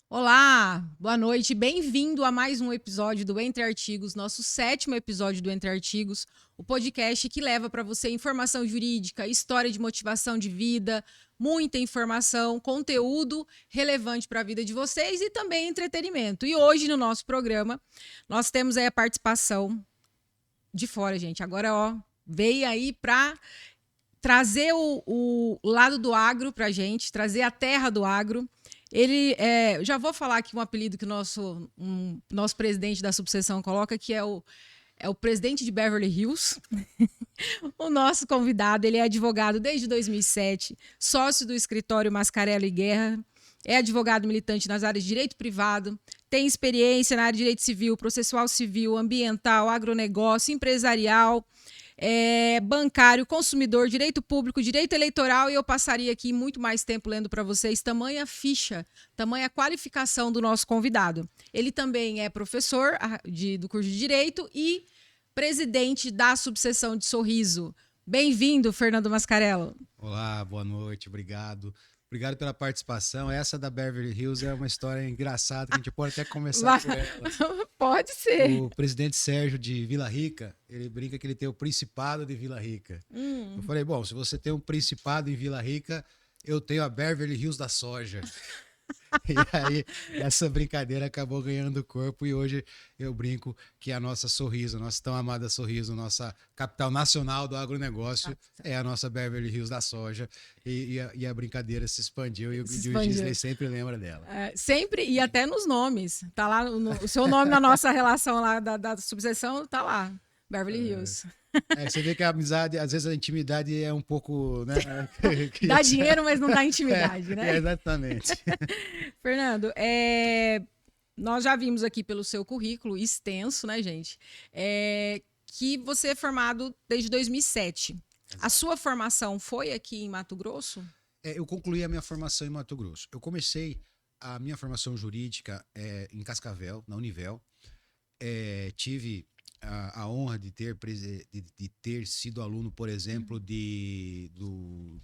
Olá, boa noite, bem-vindo a mais um episódio do Entre Artigos, nosso 7º episódio do Entre Artigos, o podcast que leva para você informação jurídica, história de motivação de vida, muita informação, conteúdo relevante para a vida de vocês e também entretenimento. E hoje no nosso programa nós temos aí a participação de fora, gente. Agora, veio aí para trazer o lado do agro para a gente, trazer a terra do agro. Ele já vou falar aqui um apelido que o nosso presidente da subseção coloca, que é o presidente de Beverly Hills. O nosso convidado, ele é advogado desde 2007, sócio do escritório Mascarello e Guerra, é advogado militante nas áreas de direito privado, tem experiência na área de direito civil, processual civil, ambiental, agronegócio, empresarial, bancário, consumidor, direito público, direito eleitoral, e eu passaria aqui muito mais tempo lendo para vocês tamanha ficha, tamanha qualificação do nosso convidado. Ele também é professor do curso de Direito e presidente da subseção de Sorriso. Bem-vindo, Fernando Mascarello. Olá, boa noite, obrigado. Obrigado pela participação. Essa da Beverly Hills é uma história engraçada que a gente pode até começar por ela. Pode ser. O presidente Sérgio de Vila Rica, ele brinca que ele tem o Principado de Vila Rica. Eu falei, bom, se você tem um Principado em Vila Rica, eu tenho a Beverly Hills da soja. E aí, essa brincadeira acabou ganhando corpo e hoje eu brinco que a nossa Sorriso, a nossa tão amada Sorriso, nossa capital nacional do agronegócio, é a nossa Beverly Hills da soja. E a brincadeira se expandiu e o Disney sempre lembra dela. Sempre, e até nos nomes. Tá lá, o seu nome na nossa relação lá da subseção, tá lá, Beverly Hills. Você vê que a amizade, às vezes a intimidade é um pouco, né? Dá dinheiro, mas não dá intimidade, né? Exatamente. Fernando, nós já vimos aqui pelo seu currículo extenso, né, gente? Que você é formado desde 2007. Exato. A sua formação foi aqui em Mato Grosso? Eu concluí a minha formação em Mato Grosso. Eu comecei a minha formação jurídica em Cascavel, na Univel. Tive a honra de ter sido aluno, por exemplo, do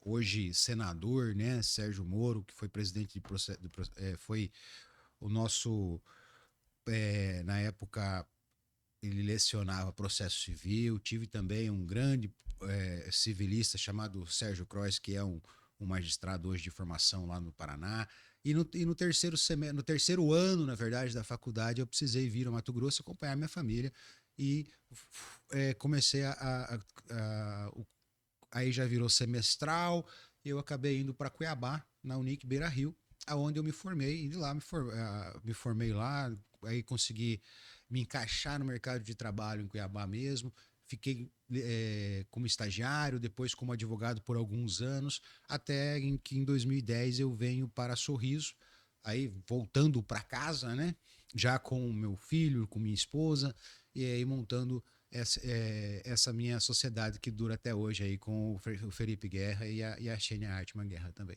hoje senador, né, Sérgio Moro, que foi presidente foi o nosso, na época, ele lecionava processo civil. Tive também um grande civilista chamado Sérgio Croix, que é um magistrado hoje de formação lá no Paraná. E no terceiro ano, na verdade, da faculdade, eu precisei vir ao Mato Grosso acompanhar minha família e comecei aí já virou semestral. Eu acabei indo para Cuiabá, na Unic Beira Rio, aonde eu me formei. E de lá me formei lá, aí consegui me encaixar no mercado de trabalho em Cuiabá mesmo. Fiquei como estagiário, depois como advogado por alguns anos, até que em 2010 eu venho para Sorriso, aí voltando para casa, né? Já com meu filho, com minha esposa, e aí montando essa minha sociedade que dura até hoje aí com o Felipe Guerra e a Xenia Artman Guerra também.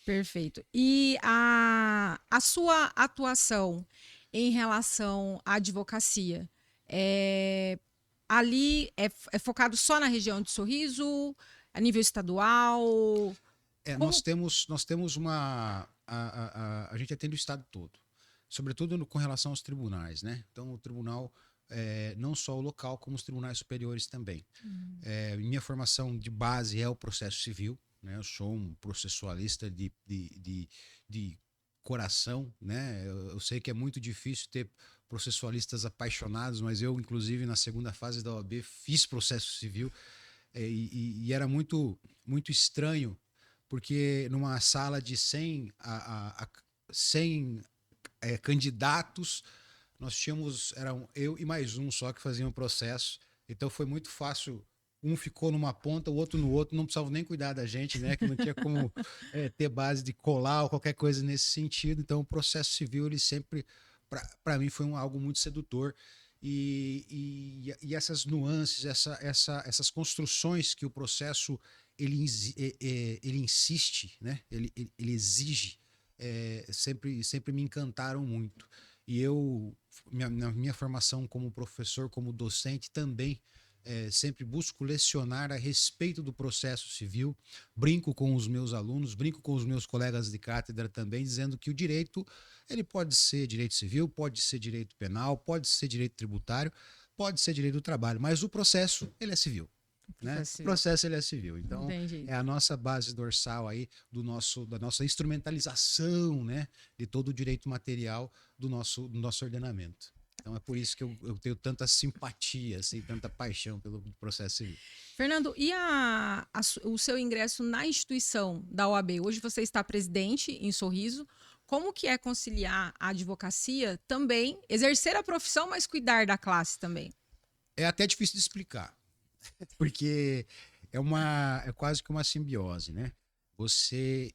Perfeito. E a sua atuação em relação à advocacia, ali é focado só na região de Sorriso, a nível estadual? Nós temos uma... A gente atende o estado todo, sobretudo com relação aos tribunais, né? Então, o tribunal, não só o local, como os tribunais superiores também. Minha formação de base é o processo civil, né? Eu sou um processualista de coração, né? Eu sei que é muito difícil ter processualistas apaixonados, mas eu, inclusive, na segunda fase da OAB, fiz processo civil, e era muito, muito estranho, porque numa sala de 100 candidatos, nós tínhamos, eram eu e mais um só que faziam o processo. Então foi muito fácil. Um ficou numa ponta, o outro no outro, não precisava nem cuidar da gente, né? Que não tinha como ter base de colar ou qualquer coisa nesse sentido. Então o processo civil, ele sempre, para mim, foi algo muito sedutor. E essas nuances, essas construções que o processo ele insiste, né? Ele exige, sempre me encantaram muito. E na minha formação como professor, como docente também, sempre busco lecionar a respeito do processo civil, brinco com os meus alunos, brinco com os meus colegas de cátedra também, dizendo que o direito, ele pode ser direito civil, pode ser direito penal, pode ser direito tributário, pode ser direito do trabalho, mas o processo, ele é civil. Né? O processo ele é civil. Então, é a nossa base dorsal aí da nossa instrumentalização, né, de todo o direito material do nosso ordenamento. Então é por isso que eu tenho tanta simpatia, assim, tanta paixão pelo processo civil. Fernando, e o seu ingresso na instituição da OAB? Hoje você está presidente em Sorriso. Como que é conciliar a advocacia também, exercer a profissão, mas cuidar da classe também? É até difícil de explicar, porque é quase que uma simbiose, né?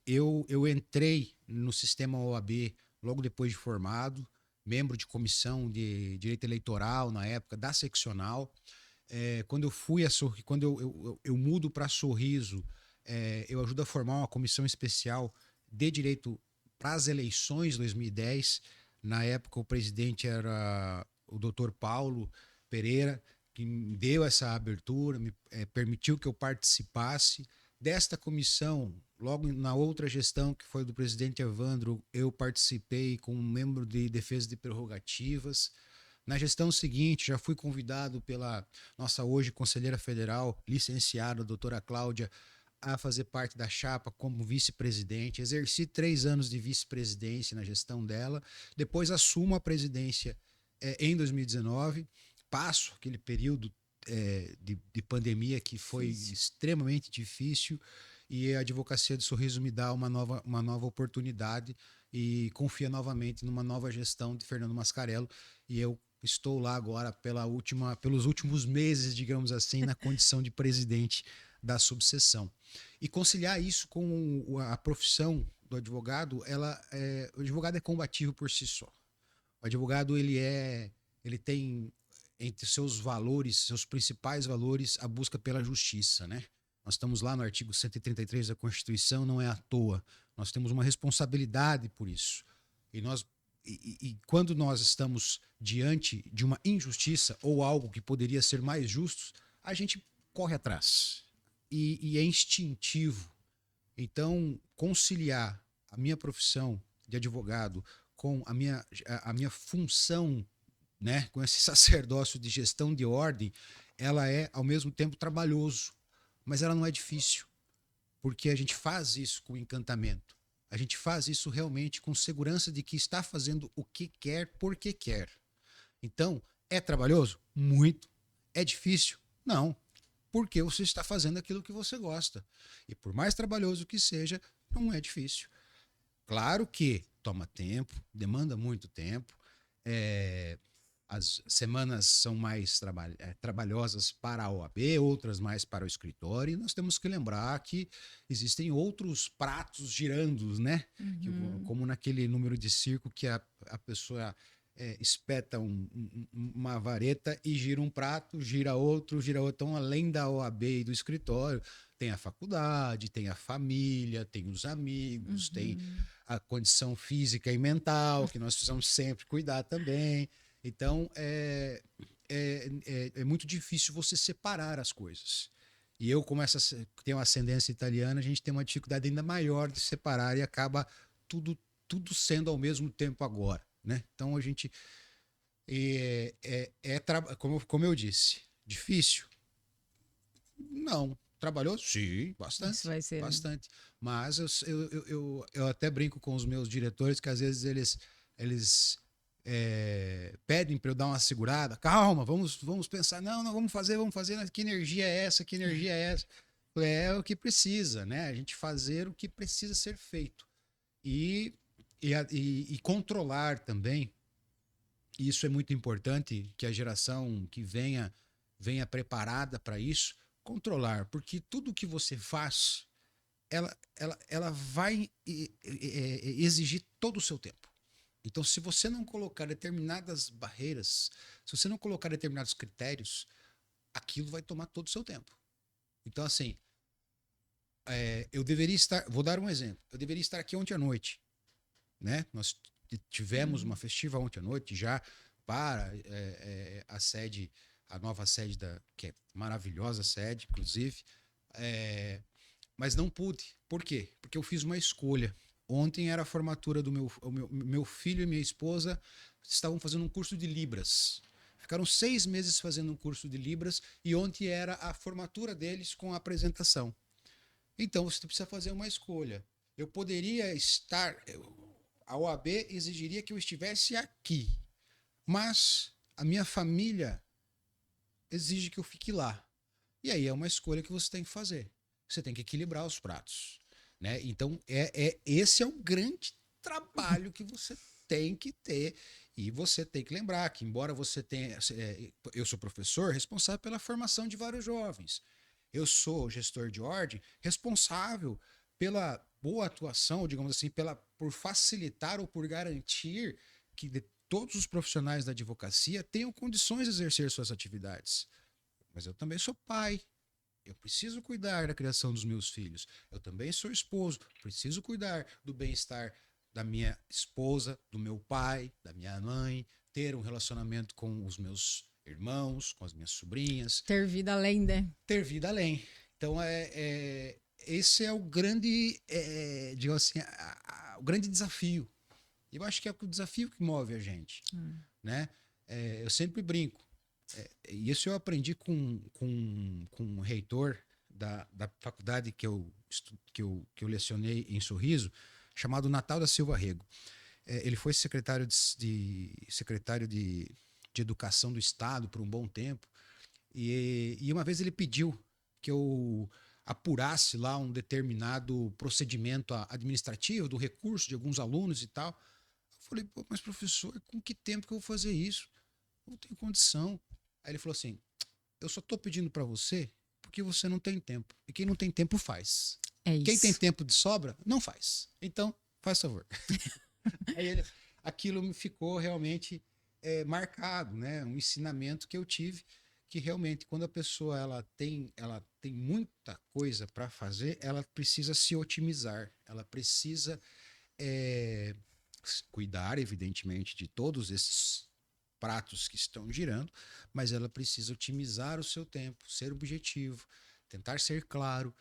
Eu entrei no sistema OAB logo depois de formado, membro de comissão de direito eleitoral na época da seccional. Quando eu fui quando eu mudo para Sorriso, eu ajudo a formar uma comissão especial de direito para as eleições de 2010. Na época o presidente era o Dr. Paulo Pereira, que me deu essa abertura, permitiu que eu participasse desta comissão. Logo na outra gestão, que foi do presidente Evandro, eu participei como membro de defesa de prerrogativas. Na gestão seguinte, já fui convidado pela nossa hoje conselheira federal, licenciada, doutora Cláudia, a fazer parte da chapa como vice-presidente. Exerci 3 anos de vice-presidência na gestão dela. Depois assumo a presidência em 2019. Passo aquele período de pandemia que foi extremamente difícil, e a advocacia de Sorriso me dá uma nova oportunidade e confia novamente numa nova gestão de Fernando Mascarello, e eu estou lá agora pelos últimos meses, digamos assim, na condição de presidente da subseção. E conciliar isso com a profissão do advogado, o advogado é combativo por si só. O advogado ele tem entre seus valores, seus principais valores, a busca pela justiça, né? Nós estamos lá no artigo 133 da Constituição, não é à toa. Nós temos uma responsabilidade por isso. E quando nós estamos diante de uma injustiça ou algo que poderia ser mais justo, a gente corre atrás. E é instintivo. Então, conciliar a minha profissão de advogado com a minha função, né, com esse sacerdócio de gestão de ordem, ela é ao mesmo tempo trabalhoso, mas ela não é difícil, porque a gente faz isso com encantamento, a gente faz isso realmente com segurança de que está fazendo o que quer, porque quer. Então, é trabalhoso? Muito. É difícil? Não, porque você está fazendo aquilo que você gosta, e por mais trabalhoso que seja, não é difícil. Claro que toma tempo, demanda muito tempo, as semanas são mais trabalhosas para a OAB, outras mais para o escritório, e nós temos que lembrar que existem outros pratos girando, né? Como naquele número de circo que a pessoa espeta uma vareta e gira um prato, gira outro. Então, além da OAB e do escritório, tem a faculdade, tem a família, tem os amigos, tem a condição física e mental, que nós precisamos sempre cuidar também. Então, é muito difícil você separar as coisas. E eu, como tenho uma ascendência italiana, a gente tem uma dificuldade ainda maior de separar, e acaba tudo sendo ao mesmo tempo agora, né? Então, a gente... como eu disse, difícil? Não. Trabalhou? Sim, bastante. Isso vai ser, bastante. Mas eu até brinco com os meus diretores que às vezes eles pedem para eu dar uma segurada. Calma, vamos pensar. Não, vamos fazer. Que energia é essa? Que energia é essa? É o que precisa, né? A gente fazer o que precisa ser feito. E controlar também. Isso é muito importante, que a geração que venha preparada para isso. Controlar, porque tudo que você faz, ela vai exigir todo o seu tempo. Então, se você não colocar determinadas barreiras, se você não colocar determinados critérios, aquilo vai tomar todo o seu tempo. Então, assim, eu deveria estar... Vou dar um exemplo. Eu deveria estar aqui ontem à noite, né? Nós tivemos uma festiva ontem à noite já para a sede a nova sede que é maravilhosa sede, inclusive. Mas não pude. Por quê? Porque eu fiz uma escolha. Ontem era a formatura do meu filho e minha esposa estavam fazendo um curso de Libras. Ficaram 6 meses fazendo um curso de Libras e ontem era a formatura deles com a apresentação. Então você precisa fazer uma escolha. Eu poderia estar... A OAB exigiria que eu estivesse aqui, mas a minha família exige que eu fique lá. E aí é uma escolha que você tem que fazer. Você tem que equilibrar os pratos, né? Então, esse é o grande trabalho que você tem que ter. E você tem que lembrar que, embora você tenha... eu sou professor responsável pela formação de vários jovens. Eu sou gestor de ordem responsável pela boa atuação, digamos assim, por facilitar ou por garantir que todos os profissionais da advocacia tenham condições de exercer suas atividades. Mas eu também sou pai. Eu preciso cuidar da criação dos meus filhos. Eu também sou esposo. Preciso cuidar do bem-estar da minha esposa, do meu pai, da minha mãe, ter um relacionamento com os meus irmãos, com as minhas sobrinhas. Ter vida além, né? Ter vida além. Então, esse é o grande, digamos assim, o grande desafio. Eu acho que é o desafio que move a gente, né? Eu sempre brinco. E isso eu aprendi com um reitor da faculdade que eu lecionei em Sorriso, chamado Natal da Silva Rego. Ele foi secretário de Educação do Estado por um bom tempo. E uma vez ele pediu que eu apurasse lá um determinado procedimento administrativo do recurso de alguns alunos e tal. Eu falei, pô, mas professor, com que tempo que eu vou fazer isso? Eu não tenho condição. Aí ele falou assim, eu só estou pedindo para você porque você não tem tempo. E quem não tem tempo faz. É isso. Quem tem tempo de sobra, não faz. Então, faz favor. Aí aquilo me ficou realmente marcado, né? Um ensinamento que eu tive, que realmente quando a pessoa ela tem muita coisa para fazer, ela precisa se otimizar. Ela precisa cuidar, evidentemente, de todos esses pratos que estão girando, mas ela precisa otimizar o seu tempo, ser objetivo, tentar ser claro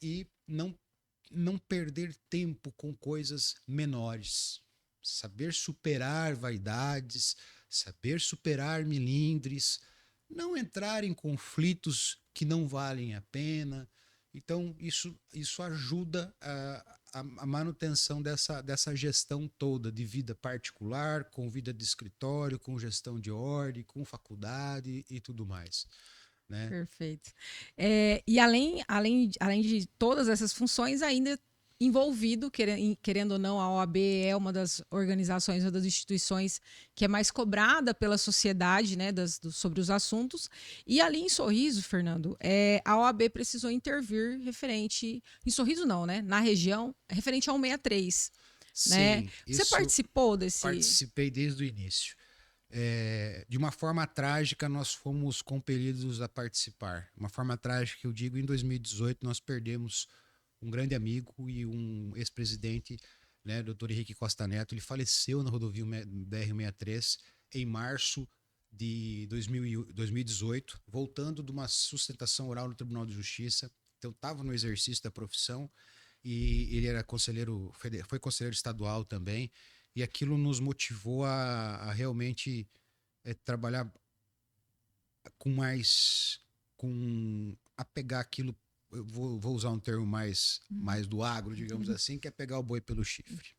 e não perder tempo com coisas menores. Saber superar vaidades, saber superar melindres, não entrar em conflitos que não valem a pena. Então, isso ajuda a manutenção dessa gestão toda de vida particular, com vida de escritório, com gestão de ordem, com faculdade e tudo mais. Né? Perfeito. E além de todas essas funções, ainda envolvido, querendo ou não, a OAB é uma das organizações, uma das instituições que é mais cobrada pela sociedade, né, sobre os assuntos. E ali em Sorriso, Fernando, a OAB precisou intervir referente... Em Sorriso não, né? Na região, referente ao 163. Sim, né? Você participou desse... Participei desde o início. De uma forma trágica, nós fomos compelidos a participar. Uma forma trágica, eu digo, em 2018 nós perdemos um grande amigo e um ex-presidente, né, Dr. Henrique Costa Neto. Ele faleceu na rodovia BR-163 em março de 2018, voltando de uma sustentação oral no Tribunal de Justiça. Então, estava no exercício da profissão e ele era foi conselheiro estadual também. E aquilo nos motivou a realmente trabalhar a pegar aquilo. Eu vou usar um termo mais do agro, digamos assim, que é pegar o boi pelo chifre.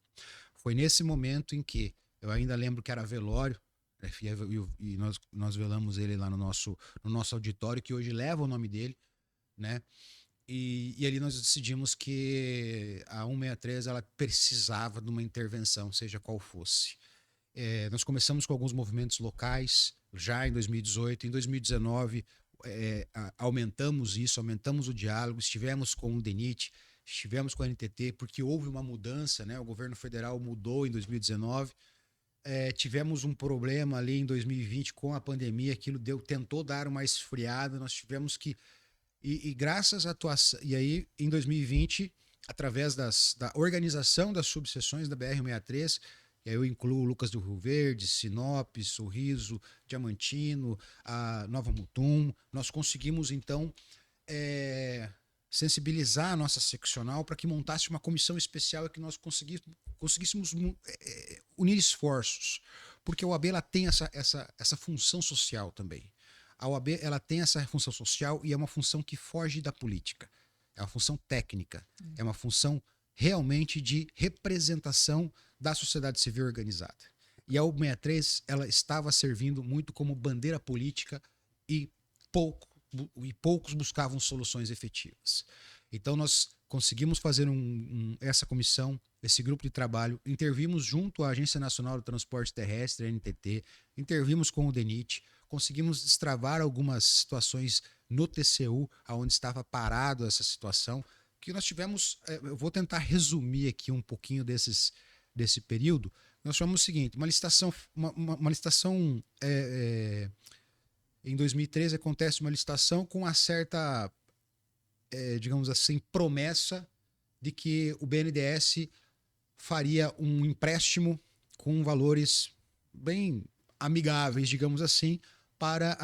Foi nesse momento em que eu ainda lembro que era velório, e nós velamos ele lá no nosso auditório, que hoje leva o nome dele, né? E ali nós decidimos que a 163 ela precisava de uma intervenção, seja qual fosse. Nós começamos com alguns movimentos locais, já em 2018. Em 2019, aumentamos o diálogo, estivemos com o DENIT, estivemos com a NTT, porque houve uma mudança, né? O governo federal mudou em 2019. Tivemos um problema ali em 2020 com a pandemia, aquilo tentou dar uma esfriada, nós tivemos que... E graças à atuação... E aí, em 2020, através da organização das subseções da BR-163, E aí eu incluo Lucas do Rio Verde, Sinop, Sorriso, Diamantino, a Nova Mutum. Nós conseguimos, então, sensibilizar a nossa seccional para que montasse uma comissão especial e que nós conseguíssemos unir esforços. Porque a OAB ela tem essa função social também. A OAB ela tem essa função social e é uma função que foge da política. É uma função técnica. É uma função realmente de representação da sociedade civil organizada. E a 163 ela estava servindo muito como bandeira política e poucos buscavam soluções efetivas. Então nós conseguimos fazer essa comissão, esse grupo de trabalho, intervimos junto à Agência Nacional do Transporte Terrestre, a NTT, intervimos com o DENIT, conseguimos destravar algumas situações no TCU, onde estava parado essa situação, que nós tivemos, eu vou tentar resumir aqui um pouquinho desse período. Nós chamamos o seguinte, uma licitação em 2013 acontece uma licitação com uma certa, digamos assim, promessa de que o BNDES faria um empréstimo com valores bem amigáveis, digamos assim, para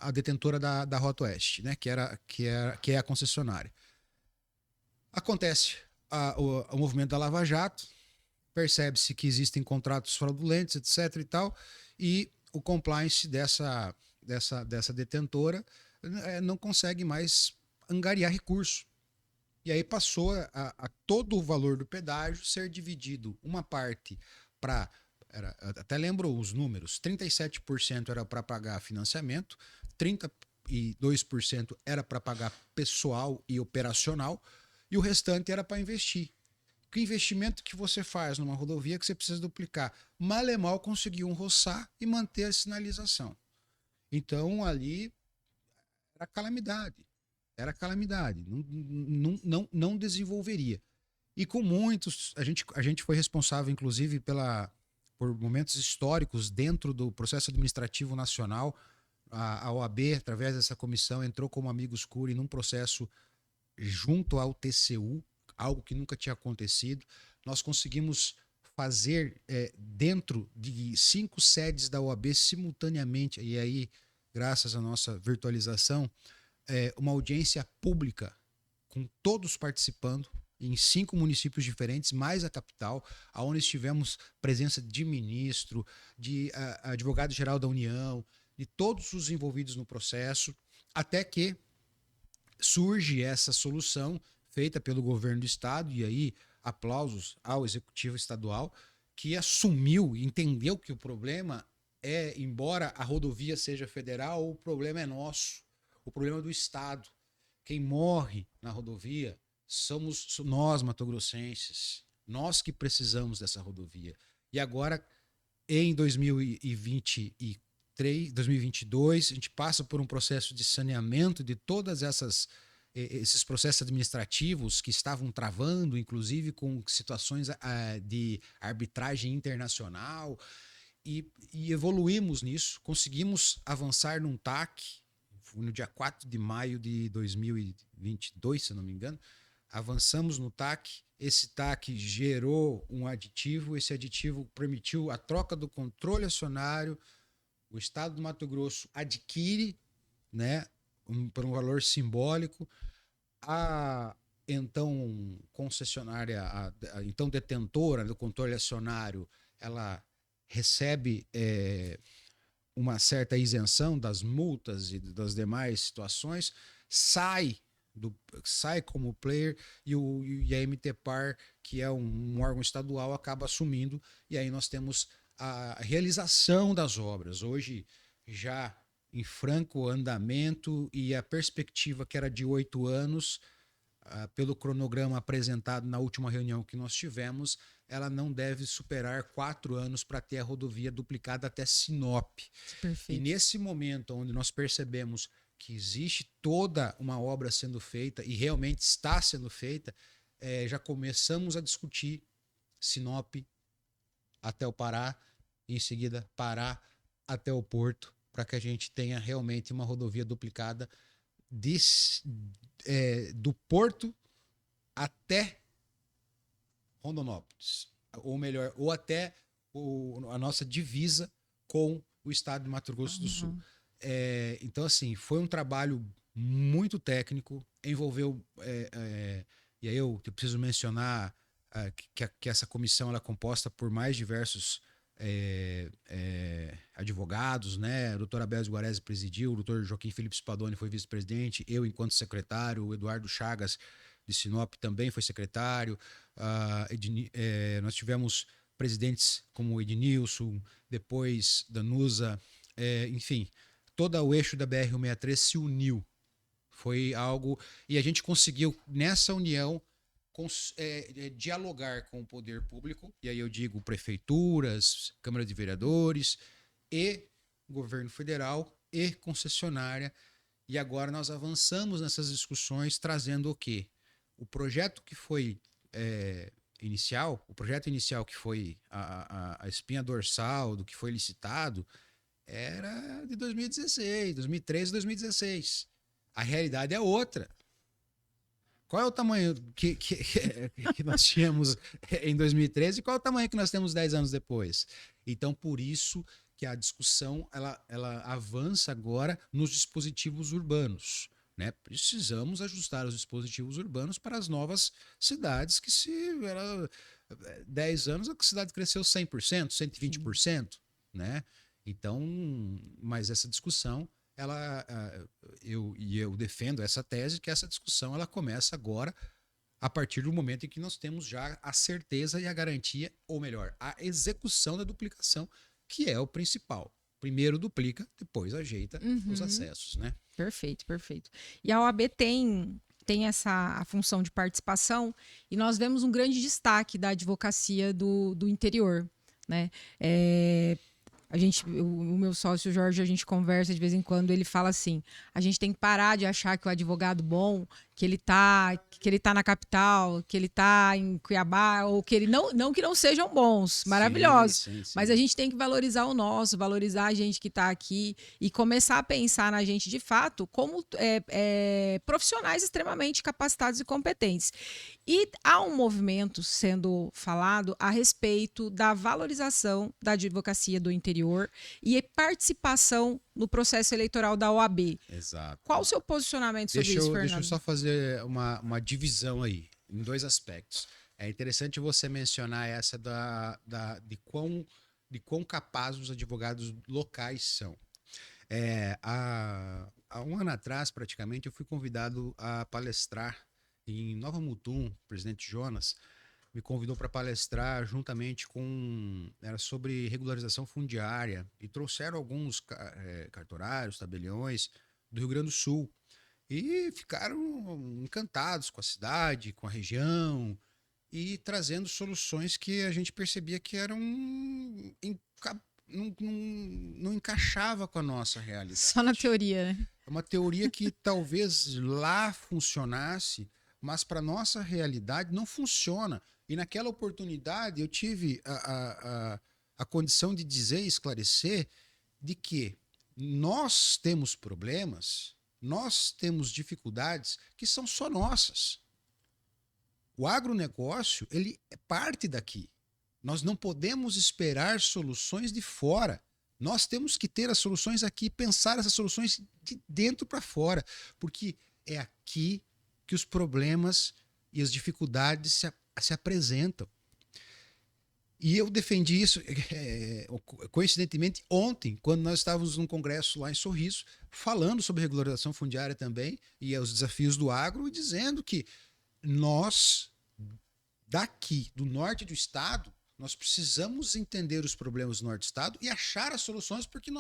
a detentora da Rota Oeste, né, que é a concessionária. Acontece o movimento da Lava Jato, percebe-se que existem contratos fraudulentos, etc. e tal, e o compliance dessa detentora não consegue mais angariar recurso. E aí passou a todo o valor do pedágio ser dividido uma parte para, até lembro os números, 37% era para pagar financiamento, 32% era para pagar pessoal e operacional, e o restante era para investir. Que investimento que você faz numa rodovia que você precisa duplicar? Mal e mal conseguiu roçar e manter a sinalização. Então ali era calamidade. Era calamidade. Não desenvolveria. E com muitos, a gente foi responsável, inclusive, por momentos históricos dentro do processo administrativo nacional. A OAB, através dessa comissão, entrou como amigos curi num processo junto ao TCU, algo que nunca tinha acontecido. Nós conseguimos fazer dentro de 5 sedes da OAB simultaneamente, e aí, graças à nossa virtualização, uma audiência pública com todos participando em 5 municípios diferentes, mais a capital, onde tivemos presença de ministro, de advogado-geral da União, de todos os envolvidos no processo, até que surge essa solução feita pelo governo do estado, e aí aplausos ao executivo estadual, que assumiu, entendeu que o problema embora a rodovia seja federal, o problema é nosso, o problema é do estado. Quem morre na rodovia somos nós, matogrossenses, nós que precisamos dessa rodovia. E agora, em 2023, 2022, a gente passa por um processo de saneamento de todas esses processos administrativos que estavam travando, inclusive com situações de arbitragem internacional, e evoluímos nisso, conseguimos avançar num TAC, no dia 4 de maio de 2022, se não me engano, avançamos no TAC, esse TAC gerou um aditivo, esse aditivo permitiu a troca do controle acionário, o estado do Mato Grosso adquire, né, por um valor simbólico, a então concessionária, a então detentora do controle acionário, ela recebe uma certa isenção das multas e das demais situações, sai como player e a MTPAR, que é um órgão estadual, acaba assumindo, e aí nós temos a realização das obras. Hoje, já em franco andamento, e a perspectiva que era de 8 anos, pelo cronograma apresentado na última reunião que nós tivemos, ela não deve superar 4 anos para ter a rodovia duplicada até Sinop. Perfeito. E nesse momento onde nós percebemos que existe toda uma obra sendo feita, e realmente está sendo feita, já começamos a discutir Sinop até o Pará, e em seguida Pará até o Porto, para que a gente tenha realmente uma rodovia duplicada do Porto até Rondonópolis, ou melhor, ou até a nossa divisa com o estado de Mato Grosso do Sul. Então, assim, foi um trabalho muito técnico, envolveu. E aí eu preciso mencionar que essa comissão ela é composta por mais diversos advogados, né? O doutor Abel Guarese presidiu, o doutor Joaquim Felipe Spadoni foi vice-presidente, eu enquanto secretário, o Eduardo Chagas de Sinop também foi secretário. Nós tivemos presidentes como o Ednilson, depois Danusa, enfim, todo o eixo da BR-163 se uniu. Foi algo... E a gente conseguiu, nessa união, dialogar com o poder público, e aí eu digo prefeituras, Câmara de Vereadores, e governo federal, e concessionária. E agora nós avançamos nessas discussões, trazendo o quê? O projeto que foi inicial, o projeto inicial que foi a espinha dorsal do que foi licitado, era de 2016, 2013, 2016. A realidade é outra. Qual é o tamanho que nós tínhamos em 2013 e qual é o tamanho que nós temos 10 anos depois? Então, por isso que a discussão ela avança agora nos dispositivos urbanos. Né? Precisamos ajustar os dispositivos urbanos para as novas cidades, que se era 10 anos a cidade cresceu 100%, 120%. Né? Então, mas essa discussão, eu defendo essa tese, que essa discussão ela começa agora, a partir do momento em que nós temos já a certeza e a garantia, ou melhor, a execução da duplicação, que é o principal. Primeiro duplica, depois ajeita os acessos, né? Perfeito, perfeito. E a OAB tem a função de participação, e nós vemos um grande destaque da advocacia do interior, né? O meu sócio Jorge, a gente conversa de vez em quando, ele fala assim: a gente tem que parar de achar que o advogado bom, que ele tá na capital, que ele tá em Cuiabá, ou que ele não que não sejam bons, maravilhosos, sim. mas a gente tem que valorizar o nosso, valorizar a gente que está aqui e começar a pensar na gente de fato como profissionais extremamente capacitados e competentes. E há um movimento sendo falado a respeito da valorização da advocacia do interior e participação no processo eleitoral da OAB. Exato. Qual o seu posicionamento sobre isso, Fernando? Deixa eu só fazer uma divisão aí, em dois aspectos. É interessante você mencionar essa de quão capazes os advogados locais são. Há um ano atrás, praticamente, eu fui convidado a palestrar em Nova Mutum. O presidente Jonas me convidou para palestrar juntamente era sobre regularização fundiária, e trouxeram alguns cartorários, tabeliões do Rio Grande do Sul, e ficaram encantados com a cidade, com a região, e trazendo soluções que a gente percebia que eram não encaixava com a nossa realidade. Só na teoria, né? É uma teoria que talvez lá funcionasse, mas para nossa realidade não funciona. E naquela oportunidade eu tive a condição de dizer e esclarecer de que nós temos problemas, nós temos dificuldades que são só nossas. O agronegócio, ele é parte daqui. Nós não podemos esperar soluções de fora. Nós temos que ter as soluções aqui, pensar essas soluções de dentro para fora, porque é aqui que os problemas e as dificuldades se apresentam. E eu defendi isso, coincidentemente, ontem, quando nós estávamos num congresso lá em Sorriso, falando sobre regularização fundiária também, e os desafios do agro, e dizendo que nós, daqui, do norte do estado, nós precisamos entender os problemas do norte do estado e achar as soluções, porque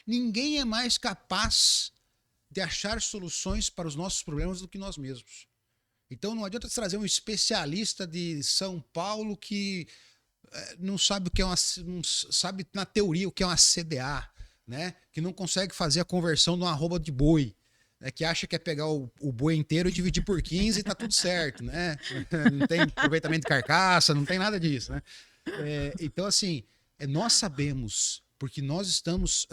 ninguém é mais capaz de achar soluções para os nossos problemas do que nós mesmos. Então não adianta trazer um especialista de São Paulo que não sabe o que é não sabe na teoria o que é uma CDA, né? Que não consegue fazer a conversão de uma arroba de boi, né? Que acha que é pegar o boi inteiro e dividir por 15 e tá tudo certo, né? Não tem aproveitamento de carcaça, não tem nada disso, né? Então, assim, nós sabemos, porque nós estamos,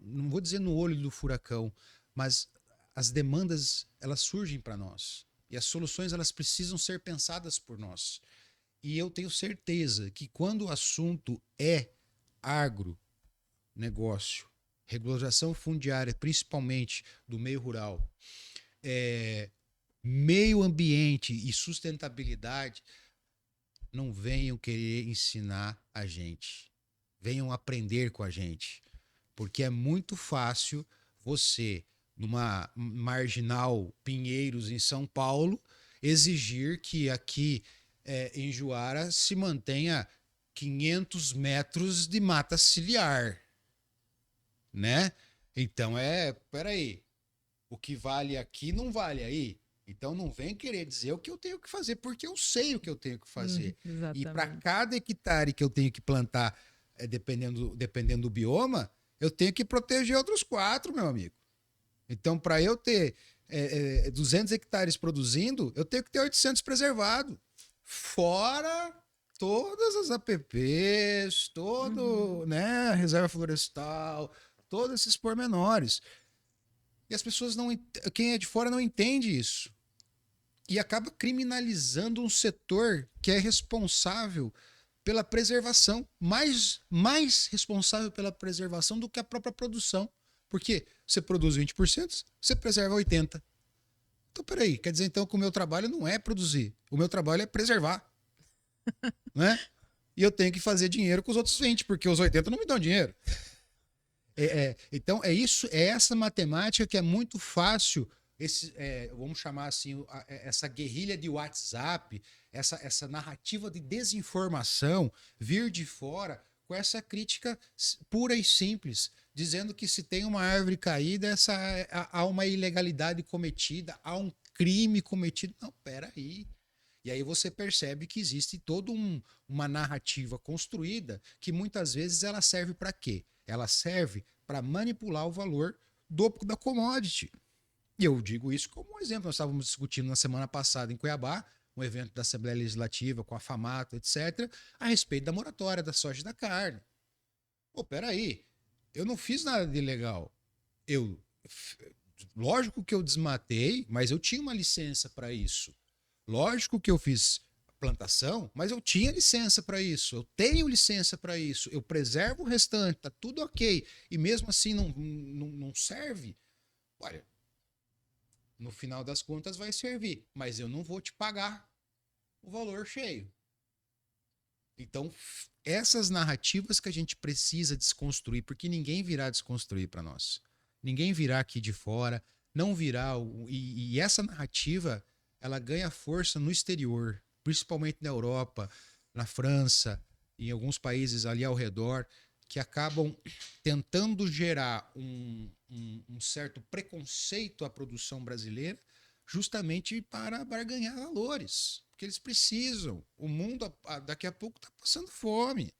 não vou dizer no olho do furacão, mas as demandas, elas surgem para nós. E as soluções, elas precisam ser pensadas por nós. E eu tenho certeza que quando o assunto é agronegócio, regularização fundiária, principalmente do meio rural, meio ambiente e sustentabilidade, não venham querer ensinar a gente. Venham aprender com a gente. Porque é muito fácil você, numa marginal Pinheiros, em São Paulo, exigir que aqui em Juara se mantenha 500 metros de mata ciliar, né? Então peraí, o que vale aqui não vale aí. Então não vem querer dizer o que eu tenho que fazer, porque eu sei o que eu tenho que fazer. E para Exatamente. cada hectare que eu tenho que plantar, dependendo do bioma, eu tenho que proteger outros 4, meu amigo. Então, para eu ter 200 hectares produzindo, eu tenho que ter 800 preservado. Fora todas as APPs, né, a reserva florestal, todos esses pormenores. E as pessoas quem é de fora não entende isso. E acaba criminalizando um setor que é responsável pela preservação, mais responsável pela preservação do que a própria produção. Porque você produz 20%, você preserva 80%. Então, peraí, quer dizer então que o meu trabalho não é produzir, o meu trabalho é preservar. Né? E eu tenho que fazer dinheiro com os outros 20%, porque os 80% não me dão dinheiro. Então, é essa matemática que é muito fácil, vamos chamar assim, essa guerrilha de WhatsApp, essa narrativa de desinformação vir de fora com essa crítica pura e simples, dizendo que se tem uma árvore caída, há uma ilegalidade cometida, há um crime cometido. Não, peraí. E aí você percebe que existe toda uma narrativa construída que muitas vezes ela serve para quê? Ela serve para manipular o valor da commodity. E eu digo isso como um exemplo. Nós estávamos discutindo na semana passada em Cuiabá, um evento da Assembleia Legislativa com a FAMATO, etc., a respeito da moratória da soja e da carne. Pô, peraí, eu não fiz nada de ilegal. Lógico que eu desmatei, mas eu tinha uma licença para isso. Lógico que eu fiz plantação, mas eu tinha licença para isso, eu tenho licença para isso, eu preservo o restante, tá tudo ok, e mesmo assim não serve. Olha, no final das contas vai servir, mas eu não vou te pagar o valor cheio. Então, essas narrativas que a gente precisa desconstruir, porque ninguém virá desconstruir para nós. Ninguém virá aqui de fora, não virá. E essa narrativa, ela ganha força no exterior, principalmente na Europa, na França, em alguns países ali ao redor, que acabam tentando gerar um certo preconceito à produção brasileira, justamente para barganhar valores, porque eles precisam. O mundo daqui a pouco está passando fome,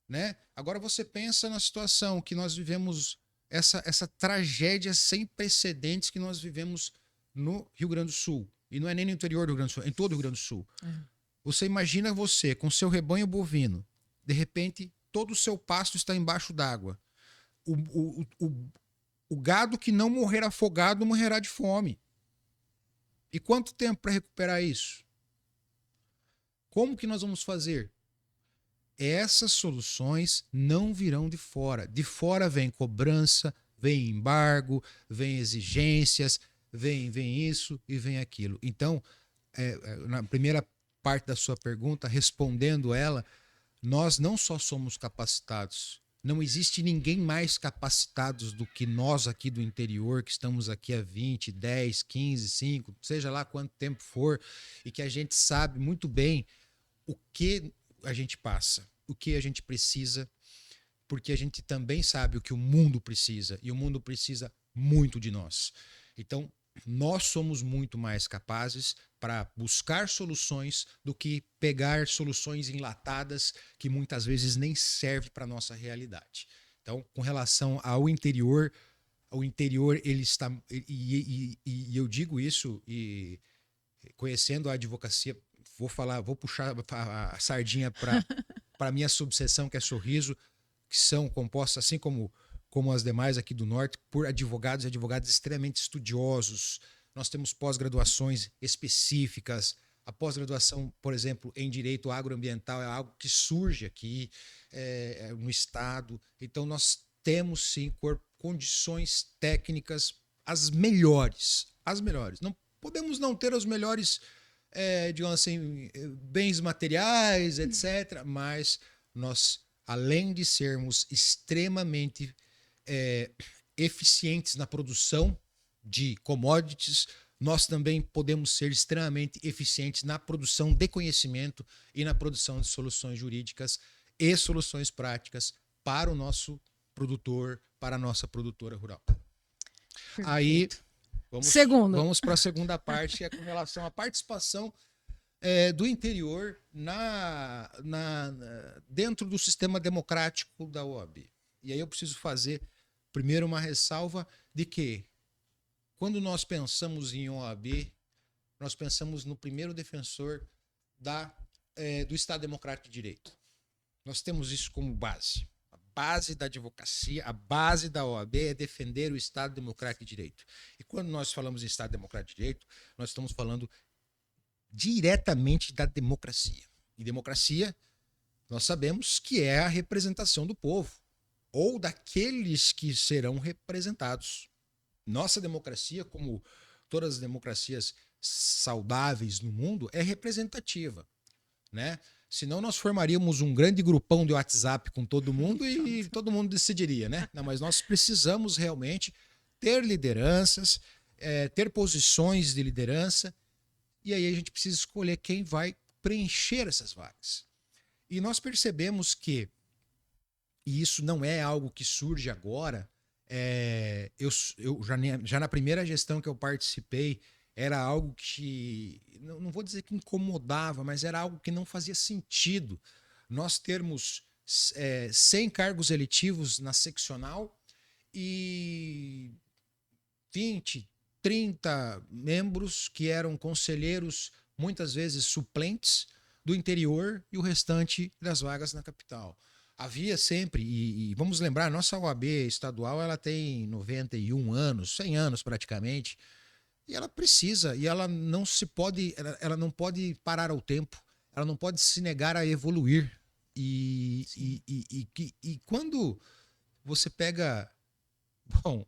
né? Agora você pensa na situação que nós vivemos, essa tragédia sem precedentes que nós vivemos no Rio Grande do Sul. E não é nem no interior do Rio Grande do Sul, é em todo o Rio Grande do Sul. Você imagina você com seu rebanho bovino, de repente todo o seu pasto está embaixo d'água. O gado que não morrer afogado morrerá de fome. E quanto tempo para recuperar isso? Como que nós vamos fazer? Essas soluções não virão de fora. De fora vem cobrança, vem embargo, vem exigências, vem isso e vem aquilo. Então, na primeira parte da sua pergunta, respondendo ela, nós não só somos capacitados, não existe ninguém mais capacitado do que nós aqui do interior, que estamos aqui há 20, 10, 15, 5, seja lá quanto tempo for, e que a gente sabe muito bem o que a gente passa, o que a gente precisa, porque a gente também sabe o que o mundo precisa, e o mundo precisa muito de nós. Então, nós somos muito mais capazes para buscar soluções do que pegar soluções enlatadas que muitas vezes nem servem para a nossa realidade. Então, com relação ao interior, o interior ele está... E eu digo isso, e conhecendo a advocacia, vou puxar a sardinha para a minha subseção, que é Sorriso, que são compostas, assim como as demais aqui do Norte, por advogados e advogadas extremamente estudiosos. Nós temos pós-graduações específicas, A pós-graduação, por exemplo, em direito agroambiental é algo que surge aqui no estado. Então nós temos sim condições técnicas as melhores. As melhores. Não podemos não ter os melhores, digamos assim, bens materiais, etc. Mas nós, além de sermos extremamente eficientes na produção de commodities, nós também podemos ser extremamente eficientes na produção de conhecimento e na produção de soluções jurídicas e soluções práticas para o nosso produtor, para a nossa produtora rural. Perfeito. Aí, vamos para a segunda parte, que é com relação à participação do interior dentro do sistema democrático da OAB. E aí eu preciso fazer primeiro uma ressalva de que quando nós pensamos em OAB, nós pensamos no primeiro defensor do Estado Democrático de Direito. Nós temos isso como base. A base da advocacia, a base da OAB é defender o Estado Democrático de Direito. E quando nós falamos em Estado Democrático de Direito, nós estamos falando diretamente da democracia. E democracia, nós sabemos que é a representação do povo, ou daqueles que serão representados. Nossa democracia, como todas as democracias saudáveis no mundo, é representativa, né? Senão nós formaríamos um grande grupão de WhatsApp com todo mundo e todo mundo decidiria, né? Não, mas nós precisamos realmente ter lideranças, ter posições de liderança, e aí a gente precisa escolher quem vai preencher essas vagas. E nós percebemos que, e isso não é algo que surge agora, eu já na primeira gestão que eu participei, era algo que, não vou dizer que incomodava, mas era algo que não fazia sentido. Nós termos 100 cargos eletivos na seccional e 20, 30 membros que eram conselheiros, muitas vezes suplentes, do interior e o restante das vagas na capital. Havia sempre, e vamos lembrar, a nossa OAB estadual ela tem 91 anos, 100 anos praticamente, e ela precisa, e ela não pode parar ao tempo, ela não pode se negar a evoluir. E quando você pega, bom,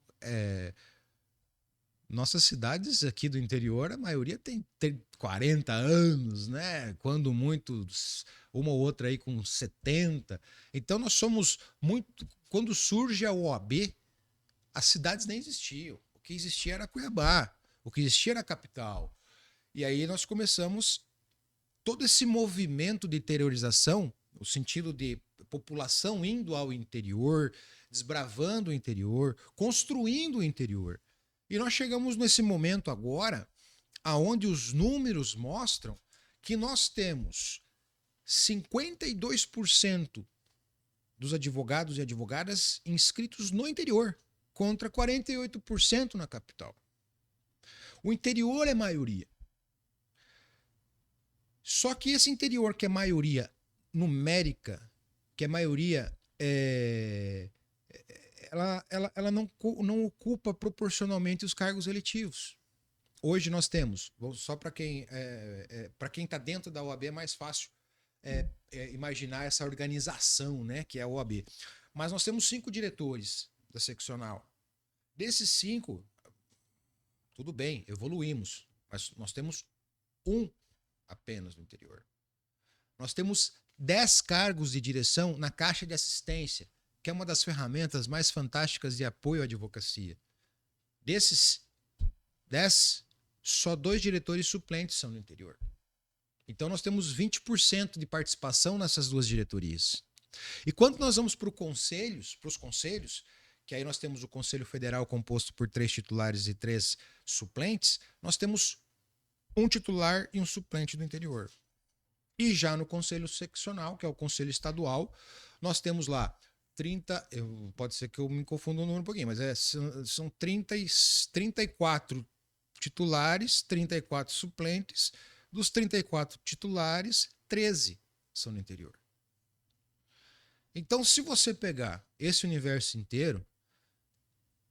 nossas cidades aqui do interior, a maioria tem 40 anos, né? Quando muito, uma ou outra aí com 70. Então nós somos muito... Quando surge a OAB, as cidades nem existiam. O que existia era Cuiabá, o que existia era a capital. E aí nós começamos todo esse movimento de interiorização, no sentido de população indo ao interior, desbravando o interior, construindo o interior. E nós chegamos nesse momento agora, aonde os números mostram que nós temos 52% dos advogados e advogadas inscritos no interior, contra 48% na capital. O interior é maioria. Só que esse interior que é maioria numérica, que é maioria... ela não ocupa proporcionalmente os cargos eletivos. Hoje nós temos, só para quem está dentro da OAB é mais fácil imaginar essa organização, né, que é a OAB. Mas nós temos 5 diretores da seccional. Desses 5, tudo bem, evoluímos, mas nós temos 1 apenas no interior. Nós temos 10 cargos de direção na Caixa de Assistência, que é uma das ferramentas mais fantásticas de apoio à advocacia. Desses 10, só 2 diretores suplentes são no interior. Então nós temos 20% de participação nessas 2 diretorias. E quando nós vamos para os conselhos, que aí nós temos o Conselho Federal composto por 3 titulares e 3 suplentes, nós temos 1 titular e 1 suplente do interior. E já no Conselho Seccional, que é o Conselho Estadual, nós temos lá 30, pode ser que eu me confunda o número um pouquinho, mas são 34 titulares, 34 suplentes. Dos 34 titulares, 13 são no interior. Então, se você pegar esse universo inteiro,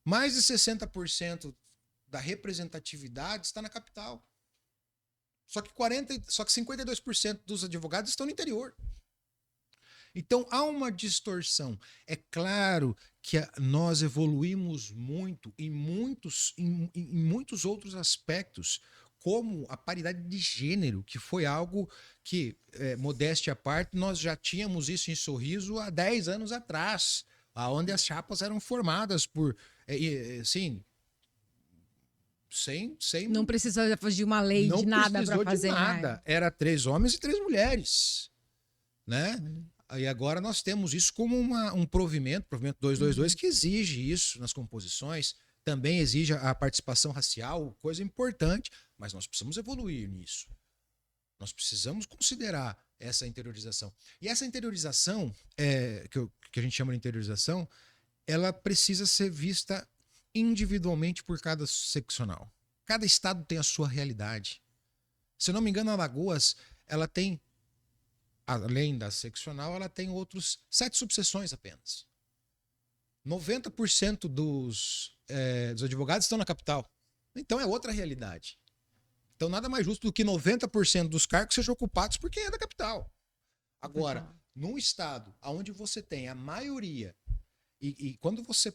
mais de 60% da representatividade está na capital. Só que 52% dos advogados estão no interior. Então há uma distorção. É claro que nós evoluímos muito em muitos outros aspectos, como a paridade de gênero, que foi algo que, modéstia à parte, nós já tínhamos isso em Sorriso há 10 anos atrás, onde as chapas eram formadas por, assim, sem Não precisava de uma lei, de nada para fazer. De nada. Era 3 homens e 3 mulheres, né? E agora nós temos isso como um provimento 222, que exige isso nas composições, também exige a participação racial, coisa importante, mas nós precisamos evoluir nisso. Nós precisamos considerar essa interiorização. E essa interiorização, que a gente chama de interiorização, ela precisa ser vista individualmente por cada seccional. Cada estado tem a sua realidade. Se eu não me engano, Alagoas, ela tem, além da seccional, ela tem outros 7 subseções apenas. 90% dos advogados estão na capital. Então é outra realidade. Então nada mais justo do que 90% dos cargos sejam ocupados por quem é da capital. Agora, num estado onde você tem a maioria, quando você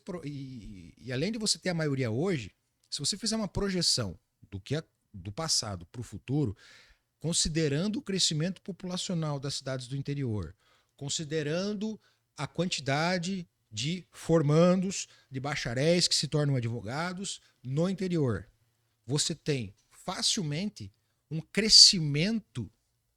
além de você ter a maioria hoje, se você fizer uma projeção do passado para o futuro, considerando o crescimento populacional das cidades do interior, considerando a quantidade de formandos, de bacharéis que se tornam advogados no interior, você tem facilmente um crescimento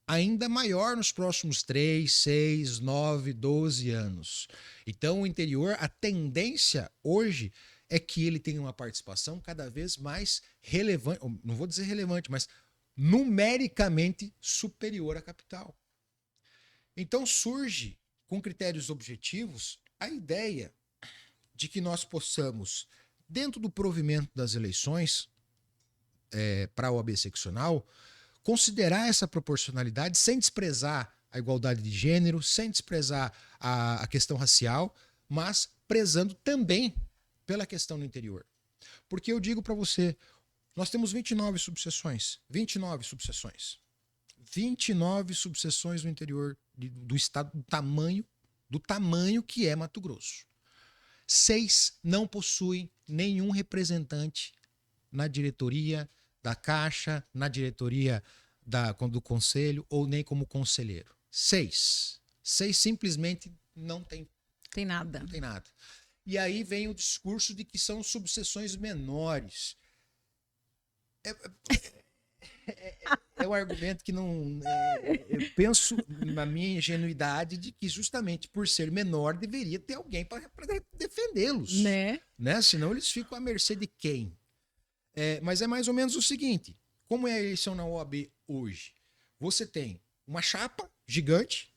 ainda maior nos próximos 3, 6, 9, 12 anos. Então, o interior, a tendência hoje é que ele tenha uma participação cada vez mais relevante, não vou dizer relevante, mas numericamente superior à capital. Então surge, com critérios objetivos, a ideia de que nós possamos, dentro do provimento das eleições para a OAB seccional, considerar essa proporcionalidade sem desprezar a igualdade de gênero, sem desprezar a questão racial, mas prezando também pela questão do interior. Porque eu digo para você, nós temos 29 subseções. 29 subseções. 29 subseções no interior do estado, do tamanho que é Mato Grosso. 6 não possuem nenhum representante na diretoria da Caixa, na diretoria do Conselho ou nem como conselheiro. 6. 6 simplesmente não tem nada. Não tem nada. E aí vem o discurso de que são subseções menores. É um argumento que não... eu penso, na minha ingenuidade, de que justamente por ser menor deveria ter alguém para defendê-los. Né? Senão eles ficam à mercê de quem? Mas é mais ou menos o seguinte. Como é a eleição na OAB hoje? Você tem uma chapa gigante,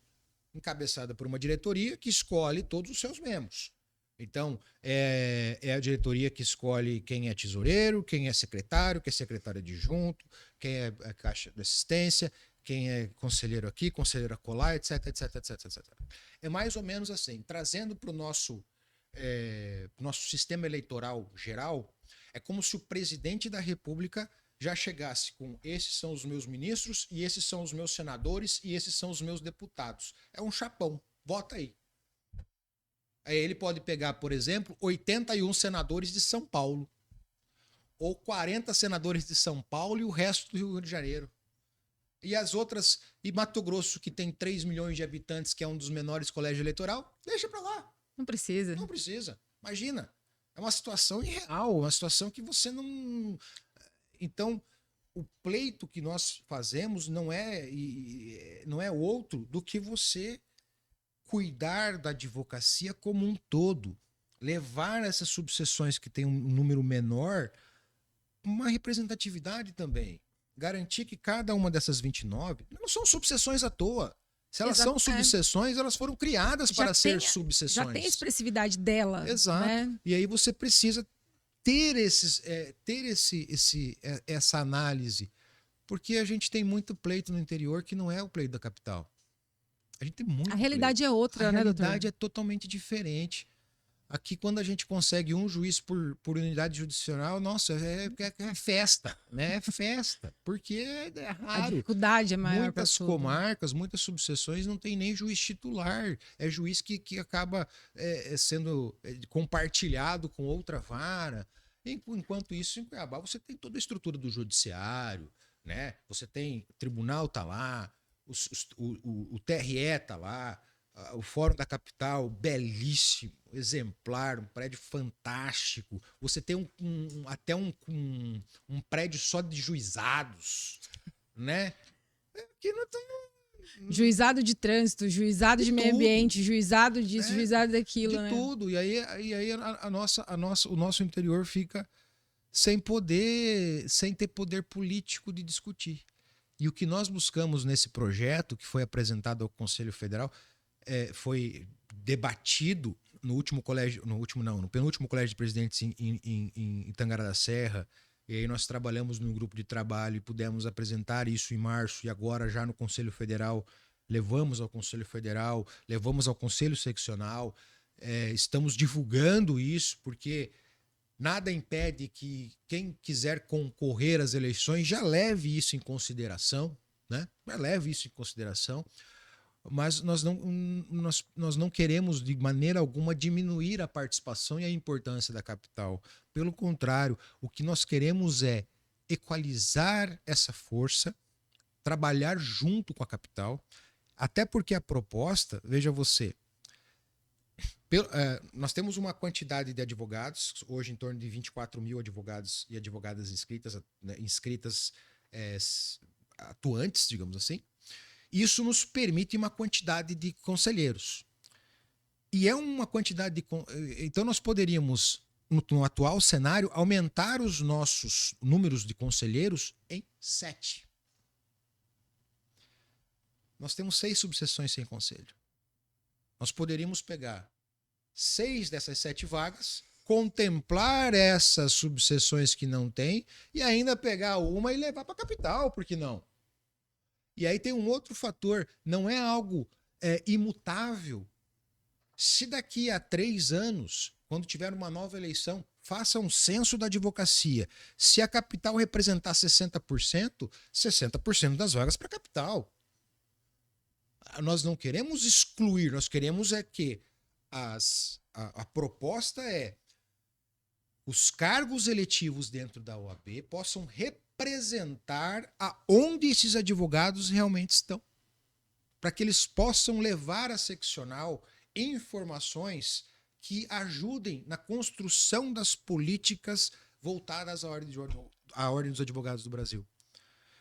encabeçada por uma diretoria, que escolhe todos os seus membros. Então, é a diretoria que escolhe quem é tesoureiro, quem é secretário, quem é secretário adjunto, quem é a caixa de assistência, quem é conselheiro aqui, conselheiro acolá, etc, etc, etc, etc. É mais ou menos assim, trazendo para o nosso sistema eleitoral geral, é como se o presidente da República já chegasse com: esses são os meus ministros, e esses são os meus senadores, e esses são os meus deputados. É um chapão, vota aí. Aí ele pode pegar, por exemplo, 81 senadores de São Paulo, ou 40 senadores de São Paulo e o resto do Rio de Janeiro. E as outras, e Mato Grosso, que tem 3 milhões de habitantes, que é um dos menores colégios eleitoral, deixa pra lá. Não precisa. Não precisa. Imagina. É uma situação irreal, uma situação que você não... Então, o pleito que nós fazemos não é outro do que você cuidar da advocacia como um todo, levar essas subseções que têm um número menor uma representatividade também, garantir que cada uma dessas 29 não são subseções à toa. Se elas são subseções, elas foram criadas para ser subseções. Já tem a expressividade dela. Exato. Né? E aí você precisa ter essa análise, porque a gente tem muito pleito no interior que não é o pleito da capital. A gente tem muito. A realidade é outra, né, doutor? A realidade é totalmente diferente. Aqui, quando a gente consegue um juiz por unidade judicial, nossa, é festa, né? É festa, porque é A raro. dificuldade é maior para Muitas tudo. comarcas, muitas subseções não tem nem juiz titular. É juiz que acaba sendo compartilhado com outra vara. Enquanto isso, em Cuiabá, você tem toda a estrutura do judiciário, né? Você tem o tribunal tá lá, o TRE tá lá, o Fórum da Capital, belíssimo, exemplar, um prédio fantástico. Você tem até um prédio só de juizados, né? Que não tem Juizado de trânsito, juizado de meio tudo, ambiente, juizado disso, né? juizado daquilo, De né? tudo. E aí o nosso interior fica sem poder, sem ter poder político de discutir. E o que nós buscamos nesse projeto, que foi apresentado ao Conselho Federal, foi debatido no último colégio, no penúltimo colégio de presidentes em Tangará da Serra. E aí nós trabalhamos num grupo de trabalho e pudemos apresentar isso em março, e agora já no Conselho Federal, levamos ao Conselho Federal, levamos ao Conselho Seccional, estamos divulgando isso, porque nada impede que quem quiser concorrer às eleições já leve isso em consideração, né? Já leve isso em consideração. Mas nós não queremos de maneira alguma diminuir a participação e a importância da capital. Pelo contrário, o que nós queremos é equalizar essa força, trabalhar junto com a capital, até porque a proposta, veja você, nós temos uma quantidade de advogados, hoje em torno de 24 mil advogados e advogadas inscritas, né, atuantes, digamos assim. Isso nos permite uma quantidade de conselheiros. E é uma quantidade de. Então, nós poderíamos, no atual cenário, aumentar os nossos números de conselheiros em 7. Nós temos 6 subseções sem conselho. Nós poderíamos pegar 6 dessas 7 vagas, contemplar essas subseções que não tem e ainda pegar uma e levar para a capital, por que não? E aí tem um outro fator, não é algo imutável. Se daqui a 3 anos, quando tiver uma nova eleição, faça um censo da advocacia. Se a capital representar 60%, 60% das vagas para a capital. Nós não queremos excluir, nós queremos que a proposta é os cargos eletivos dentro da OAB possam representar aonde esses advogados realmente estão, para que eles possam levar à seccional informações que ajudem na construção das políticas voltadas à ordem dos advogados do Brasil.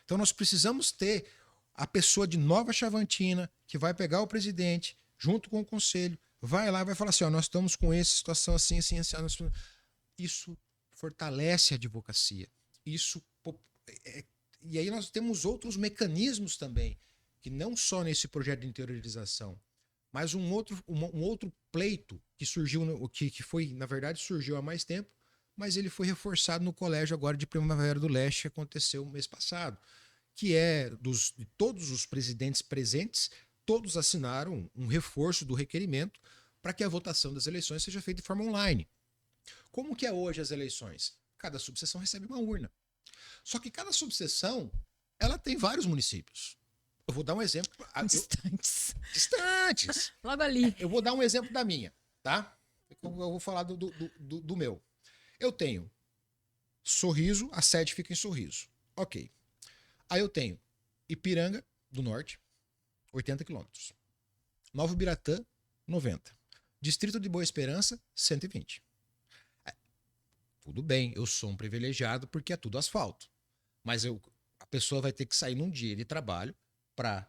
Então nós precisamos ter a pessoa de Nova Chavantina que vai pegar o presidente junto com o conselho, vai lá e vai falar assim, nós estamos com essa situação assim, assim, assim. Isso fortalece a advocacia. E aí nós temos outros mecanismos também, que não só nesse projeto de interiorização, mas um outro pleito que surgiu, que foi, na verdade, surgiu há mais tempo, mas ele foi reforçado no colégio agora de Primavera do Leste, que aconteceu no mês passado, que de todos os presidentes presentes, todos assinaram um reforço do requerimento para que a votação das eleições seja feita de forma online. Como que é hoje as eleições? Cada subseção recebe uma urna. Só que cada subseção, ela tem vários municípios. Eu vou dar um exemplo. Distantes. Logo ali. Eu vou dar um exemplo da minha, tá? Eu vou falar do meu. Eu tenho Sorriso, a sede fica em Sorriso. Ok. Aí eu tenho Ipiranga, do Norte, 80 quilômetros. Nova Biratã, 90. Distrito de Boa Esperança, 120. Tudo bem, eu sou um privilegiado porque é tudo asfalto. Mas a pessoa vai ter que sair num dia de trabalho para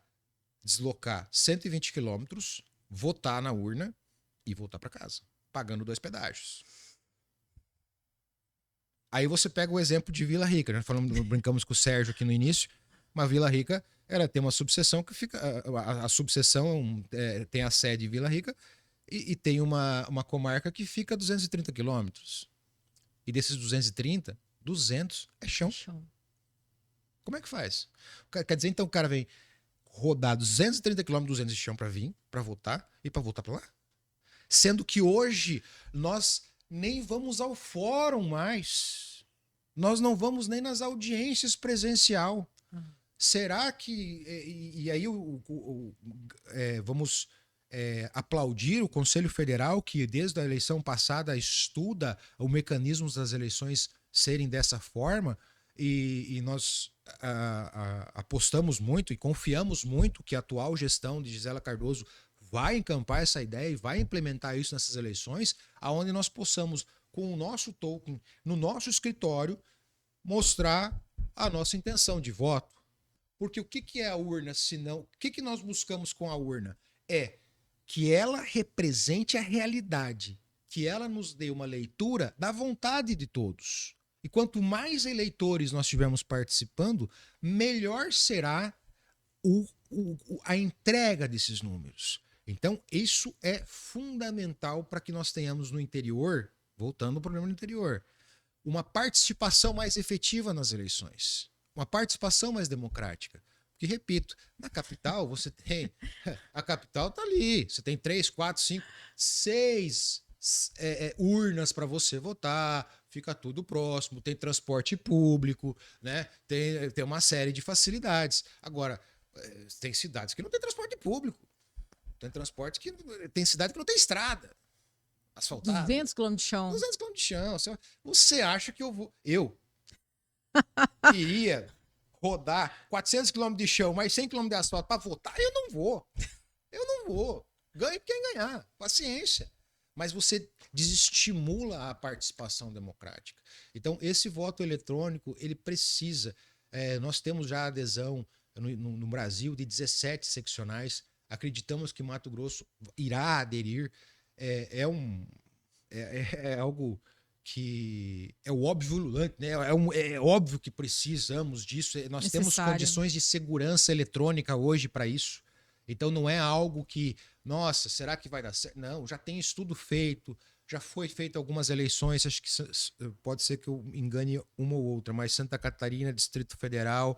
deslocar 120 quilômetros, votar na urna e voltar para casa, pagando 2 pedágios. Aí você pega o exemplo de Vila Rica. Né? Brincamos com o Sérgio aqui no início, mas Vila Rica ela tem uma subseção que fica. A subseção tem a sede em Vila Rica e tem uma comarca que fica a 230 quilômetros. E desses 230, 200 é chão. Como é que faz? Quer dizer, então o cara vem rodar 230 km, 200 de chão para vir, para voltar e para voltar para lá? Sendo que hoje nós nem vamos ao fórum mais. Nós não vamos nem nas audiências presencial. Será que... E aí vamos aplaudir o Conselho Federal, que desde a eleição passada estuda o mecanismo das eleições serem dessa forma, e nós apostamos muito e confiamos muito que a atual gestão de Gisela Cardoso vai encampar essa ideia e vai implementar isso nessas eleições, aonde nós possamos, com o nosso token, no nosso escritório, mostrar a nossa intenção de voto. Porque o que é a urna, senão... O que nós buscamos com a urna? É que ela represente a realidade, que ela nos dê uma leitura da vontade de todos. E quanto mais eleitores nós tivermos participando, melhor será a entrega desses números. Então, isso é fundamental para que nós tenhamos no interior, voltando ao problema do interior, uma participação mais efetiva nas eleições, uma participação mais democrática. Porque, repito, na capital você tem... A capital está ali, você tem 3, 4, 5, 6 urnas para você votar, fica tudo próximo, tem transporte público, né? Tem uma série de facilidades. Agora, tem cidades que não tem transporte público. Tem cidade que não tem estrada asfaltada. 200 km de chão. 200 km de chão. Você acha que eu iria rodar 400 km de chão, mais 100 km de asfalto para votar? Eu não vou. Ganhe quem ganhar. Paciência. Mas você desestimula a participação democrática. Então, esse voto eletrônico, ele precisa... nós temos já adesão no Brasil de 17 seccionais. Acreditamos que Mato Grosso irá aderir. É algo que é o óbvio ululante, né? É óbvio que precisamos disso. Nós temos condições de segurança eletrônica hoje para isso. Então não é algo que, nossa, será que vai dar certo? Não, já tem estudo feito, já foi feito algumas eleições, acho que pode ser que eu engane uma ou outra, mas Santa Catarina, Distrito Federal...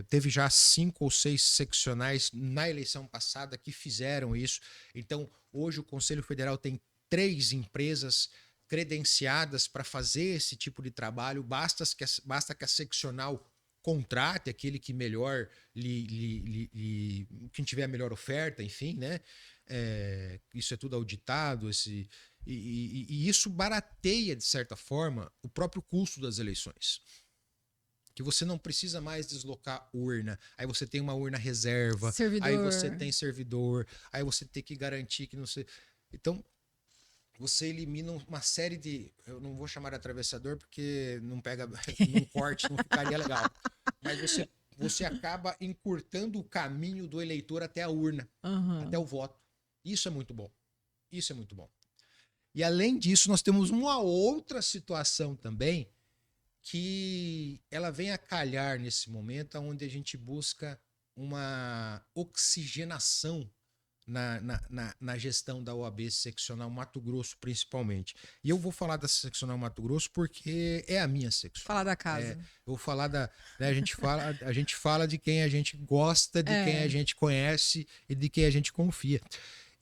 teve já 5 ou 6 seccionais na eleição passada que fizeram isso. Então, hoje o Conselho Federal tem 3 empresas credenciadas para fazer esse tipo de trabalho. Basta que a seccional contrate aquele que melhor quem tiver a melhor oferta, enfim, né? Isso é tudo auditado, e isso barateia, de certa forma, o próprio custo das eleições. Que você não precisa mais deslocar urna. Aí você tem uma urna reserva. Servidor. Aí você tem servidor. Aí você tem que garantir que não sei... Então, você elimina uma série de... Eu não vou chamar de atravessador porque não pega... Num corte não ficaria legal. Mas você acaba encurtando o caminho do eleitor até a urna. Até o voto. Isso é muito bom. Isso é muito bom. E além disso, nós temos uma outra situação também que ela vem a calhar nesse momento onde a gente busca uma oxigenação na gestão da OAB seccional Mato Grosso, principalmente. E eu vou falar da seccional Mato Grosso porque é a minha seccional. Falar da casa. Eu vou falar da... Né, a gente fala de quem a gente gosta, de quem a gente conhece e de quem a gente confia.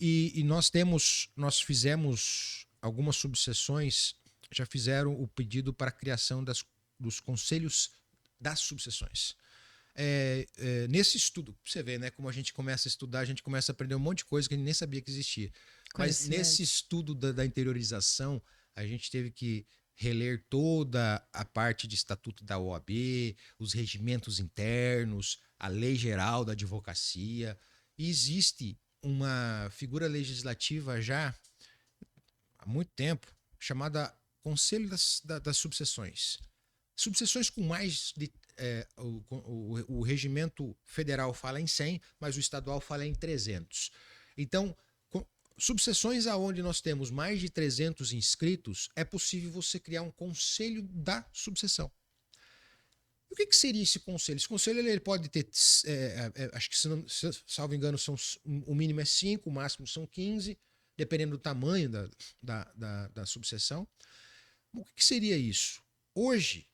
E nós fizemos algumas subseções, já fizeram o pedido para a criação dos conselhos das subseções. Nesse estudo, você vê, né, como a gente começa a estudar, a gente começa a aprender um monte de coisa que a gente nem sabia que existia. Mas nesse estudo da interiorização, a gente teve que reler toda a parte de estatuto da OAB, os regimentos internos, a lei geral da advocacia. E existe uma figura legislativa já há muito tempo, chamada Conselho das Subseções. Subseções com mais de... o regimento federal fala em 100, mas o estadual fala em 300. Então, subseções aonde nós temos mais de 300 inscritos, é possível você criar um conselho da subseção. E o que seria esse conselho? Esse conselho ele pode ter, acho que, salvo engano, o mínimo é 5, o máximo são 15, dependendo do tamanho da subseção. O que seria isso? Hoje,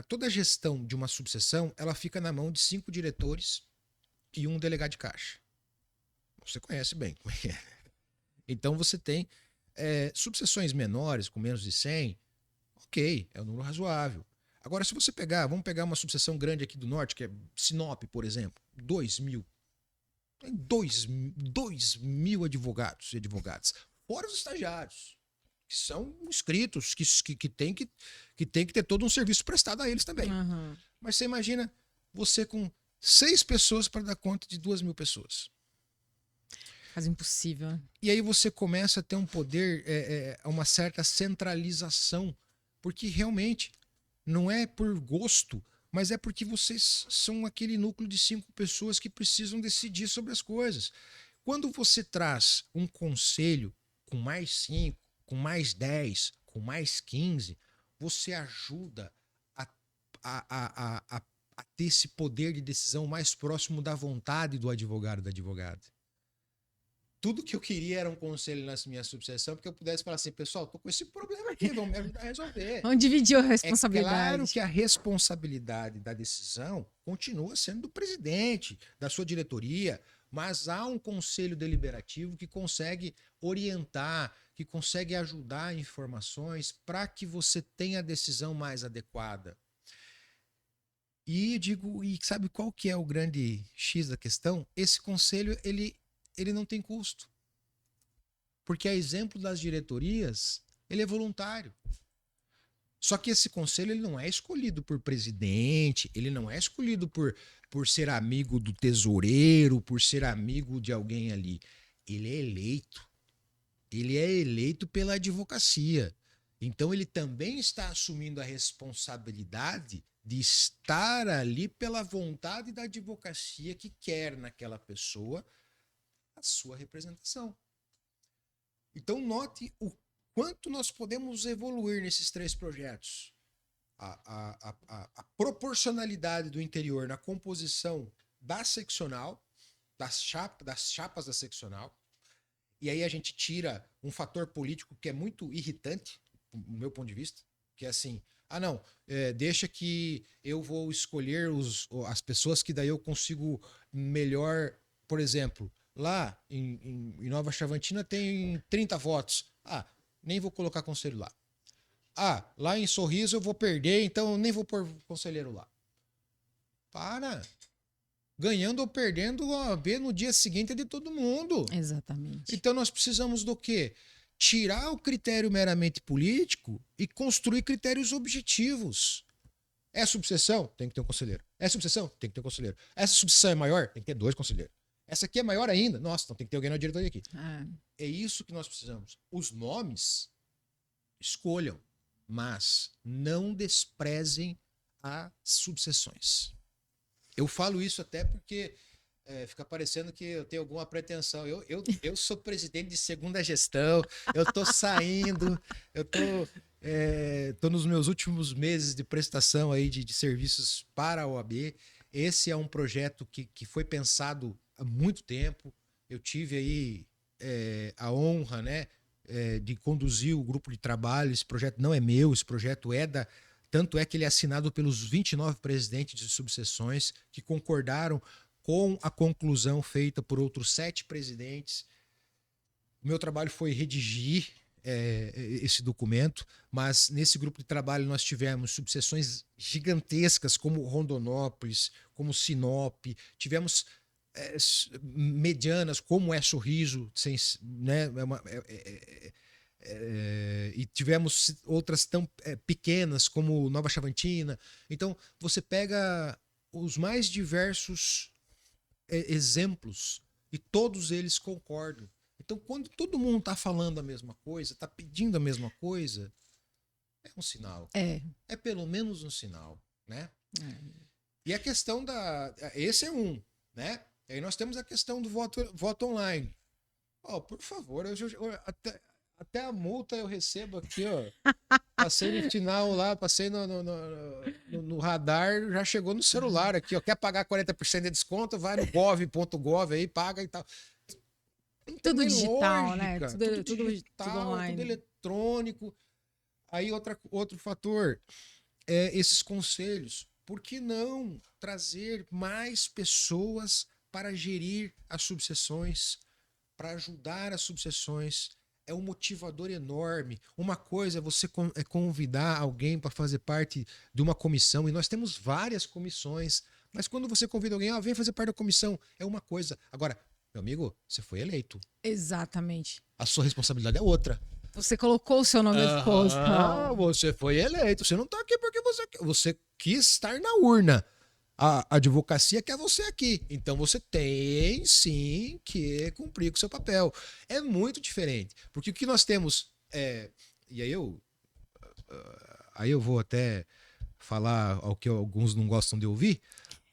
toda a gestão de uma subseção ela fica na mão de 5 diretores e um delegado de caixa. Você conhece bem como é que é. Então você tem subseções menores, com menos de 100, ok, é um número razoável. Agora, se você vamos pegar uma subseção grande aqui do norte, que é Sinop, por exemplo, 2.000. Tem 2.000 advogados e advogadas, fora os estagiários, que são inscritos, que tem que ter todo um serviço prestado a eles também. Uhum. Mas você imagina você com 6 pessoas para dar conta de 2.000 pessoas. Quase impossível, né? E aí você começa a ter um poder, uma certa centralização, porque realmente não é por gosto, mas é porque vocês são aquele núcleo de 5 pessoas que precisam decidir sobre as coisas. Quando você traz um conselho com mais 5, com mais 10, com mais 15, você ajuda a ter esse poder de decisão mais próximo da vontade do advogado da advogada. Tudo que eu queria era um conselho na minha subseção, porque eu pudesse falar assim, pessoal, tô com esse problema aqui, vamos me ajudar a resolver. Vamos dividir a É responsabilidade. claro que a responsabilidade da decisão continua sendo do presidente, da sua diretoria, mas há um conselho deliberativo que consegue orientar, que consegue ajudar informações para que você tenha a decisão mais adequada. E sabe qual que é o grande X da questão? Esse conselho, ele não tem custo. Porque, a exemplo das diretorias, ele é voluntário. Só que esse conselho ele não é escolhido por presidente, ele não é escolhido por ser amigo do tesoureiro, por ser amigo de alguém ali. Ele é eleito. Ele é eleito pela advocacia. Então ele também está assumindo a responsabilidade de estar ali pela vontade da advocacia que quer naquela pessoa a sua representação. Então note o quanto nós podemos evoluir nesses 3 projetos. A proporcionalidade do interior na composição da seccional, das chapas da seccional. E aí a gente tira um fator político que é muito irritante, do meu ponto de vista, que é assim, deixa que eu vou escolher as pessoas que daí eu consigo melhor, por exemplo, lá em Nova Chavantina tem 30 votos. Nem vou colocar conselho lá. Lá em Sorriso eu vou perder, então eu nem vou pôr conselheiro lá. Ganhando ou perdendo, a OAB no dia seguinte é de todo mundo. Exatamente. Então nós precisamos do quê? Tirar o critério meramente político e construir critérios objetivos. É subseção? Tem que ter um conselheiro. É subseção? Tem que ter um conselheiro. Essa subseção é maior? Tem que ter 2 conselheiros. Essa aqui é maior ainda? Nossa, então tem que ter alguém na diretoria aqui. É isso que nós precisamos. Os nomes, escolham, mas não desprezem as subseções. Eu falo isso até porque fica parecendo que eu tenho alguma pretensão. Eu sou presidente de segunda gestão, eu tô saindo, eu tô nos meus últimos meses de prestação aí de serviços para a OAB. Esse é um projeto que foi pensado há muito tempo. Eu tive aí a honra, né, de conduzir o grupo de trabalho. Esse projeto não é meu, esse projeto tanto é que ele é assinado pelos 29 presidentes de subseções que concordaram com a conclusão feita por outros 7 presidentes. O meu trabalho foi redigir esse documento, mas nesse grupo de trabalho nós tivemos subseções gigantescas como Rondonópolis, como Sinop, tivemos medianas como é Sorriso, né, e tivemos outras tão pequenas como Nova Chavantina. Então você pega os mais diversos exemplos e todos eles concordam. Então quando todo mundo está falando a mesma coisa, está pedindo a mesma coisa, é um sinal. É pelo menos um sinal, né? E a questão esse é um, né? E aí nós temos a questão do voto online. Por favor, até a multa eu recebo aqui, ó. Passei no final lá, passei no radar, já chegou no celular aqui, ó. Quer pagar 40% de desconto? Vai no gov.gov aí, paga e tal. Tudo digital, lógica, né? Tudo digital, tudo online. Tudo eletrônico. Aí outro fator, esses conselhos. Por que não trazer mais pessoas para gerir as subseções? para ajudar as subseções. É um motivador enorme. Uma coisa é você convidar alguém para fazer parte de uma comissão, e nós temos várias comissões, mas quando você convida alguém, vem fazer parte da comissão, é uma coisa. Agora, meu amigo, você foi eleito. Exatamente. A sua responsabilidade é outra. Você colocou o seu nome à disposição. Você foi eleito. Você não está aqui porque você quis estar na urna. A advocacia quer você aqui. Então você tem sim que cumprir com o seu papel. É muito diferente. Porque o que nós temos e aí eu vou até falar o que alguns não gostam de ouvir,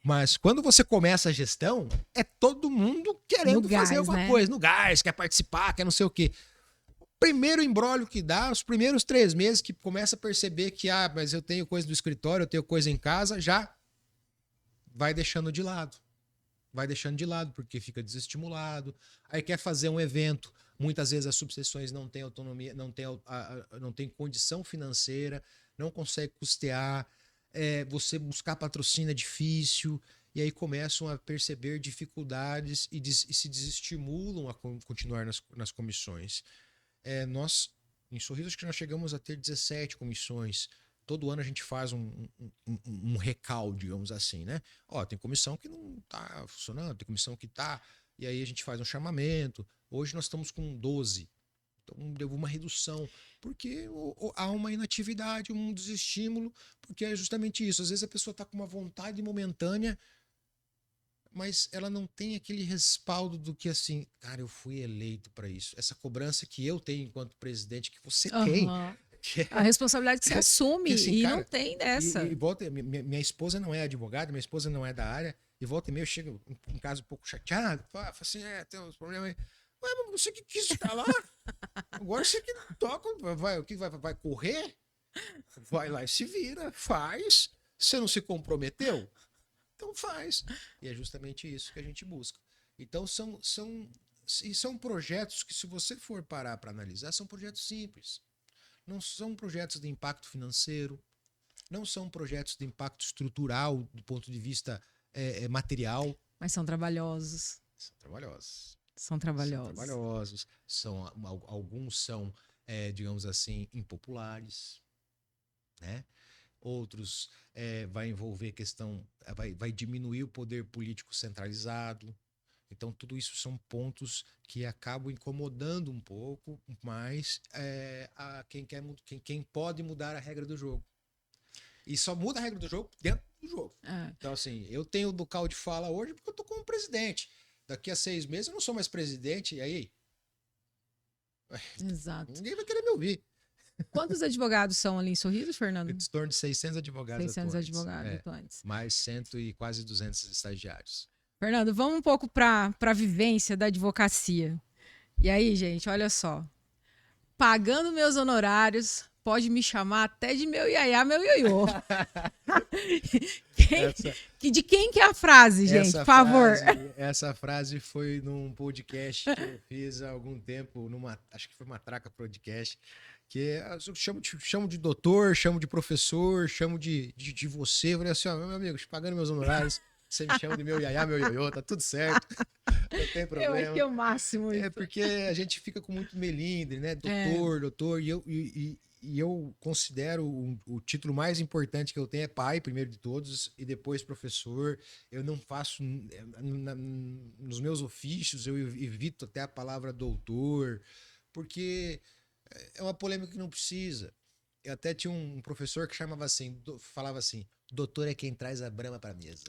mas quando você começa a gestão, é todo mundo querendo fazer alguma coisa. No gás, quer participar, quer não sei o quê. O primeiro imbróglio que dá, os primeiros 3 meses que começa a perceber que, mas eu tenho coisa do escritório, eu tenho coisa em casa, já vai deixando de lado. Vai deixando de lado, porque fica desestimulado. Aí quer fazer um evento. Muitas vezes as subseções não têm autonomia, não têm condição financeira, não consegue custear. Você buscar patrocínio é difícil. E aí começam a perceber dificuldades e se desestimulam a continuar nas comissões. Nós, em Sorriso, acho que nós chegamos a ter 17 comissões. Todo ano a gente faz um recal, digamos assim, né? Tem comissão que não está funcionando, tem comissão que está, e aí a gente faz um chamamento. Hoje nós estamos com 12. Então deu uma redução, porque há uma inatividade, um desestímulo, porque é justamente isso. Às vezes a pessoa está com uma vontade momentânea, mas ela não tem aquele respaldo do que assim, cara, eu fui eleito para isso. Essa cobrança que eu tenho enquanto presidente, que você tem. A responsabilidade que você assume, assim, e cara, não tem dessa. Minha esposa não é advogada, minha esposa não é da área, e volta e meia eu chego em casa um pouco chateado, fala assim, tem uns problemas aí. Ué, mas você que quis ficar lá? Agora você que toca, vai correr? Vai lá e se vira, faz. Você não se comprometeu? Então faz. E é justamente isso que a gente busca. Então são projetos que, se você for parar para analisar, são projetos simples. Não são projetos de impacto financeiro, não são projetos de impacto estrutural do ponto de vista material. Mas são trabalhosos. São trabalhosos. Alguns são, digamos assim, impopulares, né? Outros vai envolver questão, vai diminuir o poder político centralizado. Então, tudo isso são pontos que acabam incomodando um pouco mais a quem pode mudar a regra do jogo. E só muda a regra do jogo dentro do jogo. Então, assim, eu tenho o local de fala hoje porque eu tô como presidente. Daqui a 6 meses eu não sou mais presidente, e aí? Exato. Ninguém vai querer me ouvir. Quantos advogados são ali em Sorriso, Fernando? Em torno de 600 advogados 600 advogados atuantes. Mais 100 e quase 200 estagiários. Fernando, vamos um pouco para a vivência da advocacia. E aí, gente, olha só. Pagando meus honorários, pode me chamar até de meu iaiá, meu ioiô. De quem que é a frase, gente? Por favor. Essa frase foi num podcast que eu fiz há algum tempo, acho que foi uma Traca Podcast, que eu chamo de doutor, chamo de professor, chamo de você. Eu falei assim, meu amigo, pagando meus honorários, você me chama de meu iaiá, meu ioiô, tá tudo certo. Não tem problema. Eu acho que é o máximo isso. Porque a gente fica com muito melindre, né? Doutor. E eu considero o título mais importante que eu tenho é pai, primeiro de todos, e depois professor. Eu não faço... nos meus ofícios, eu evito até a palavra doutor, porque é uma polêmica que não precisa. Eu até tinha um professor que falava assim, doutor é quem traz a brama para a mesa.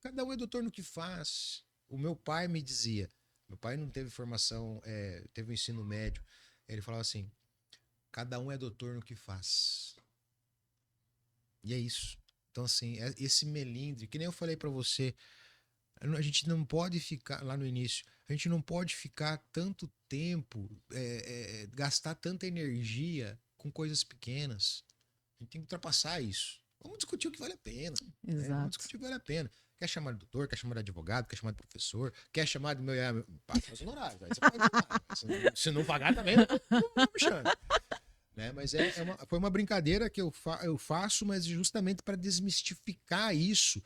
Cada um é doutor no que faz. O meu pai me dizia, meu pai não teve formação, teve um ensino médio, ele falava assim, cada um é doutor no que faz. E é isso. Então assim, esse melindre, que nem eu falei para você, a gente não pode ficar, lá no início, a gente não pode ficar tanto tempo, gastar tanta energia com coisas pequenas. A gente tem que ultrapassar isso. Vamos discutir o que vale a pena. Exato. Vamos discutir o que vale a pena. Quer chamar de doutor, quer chamar de advogado, quer chamar de professor, quer chamar de paga meus honorários. Você pode chamar. Se não pagar também, não me chame. Né? Mas foi uma brincadeira que eu faço, mas justamente para desmistificar isso.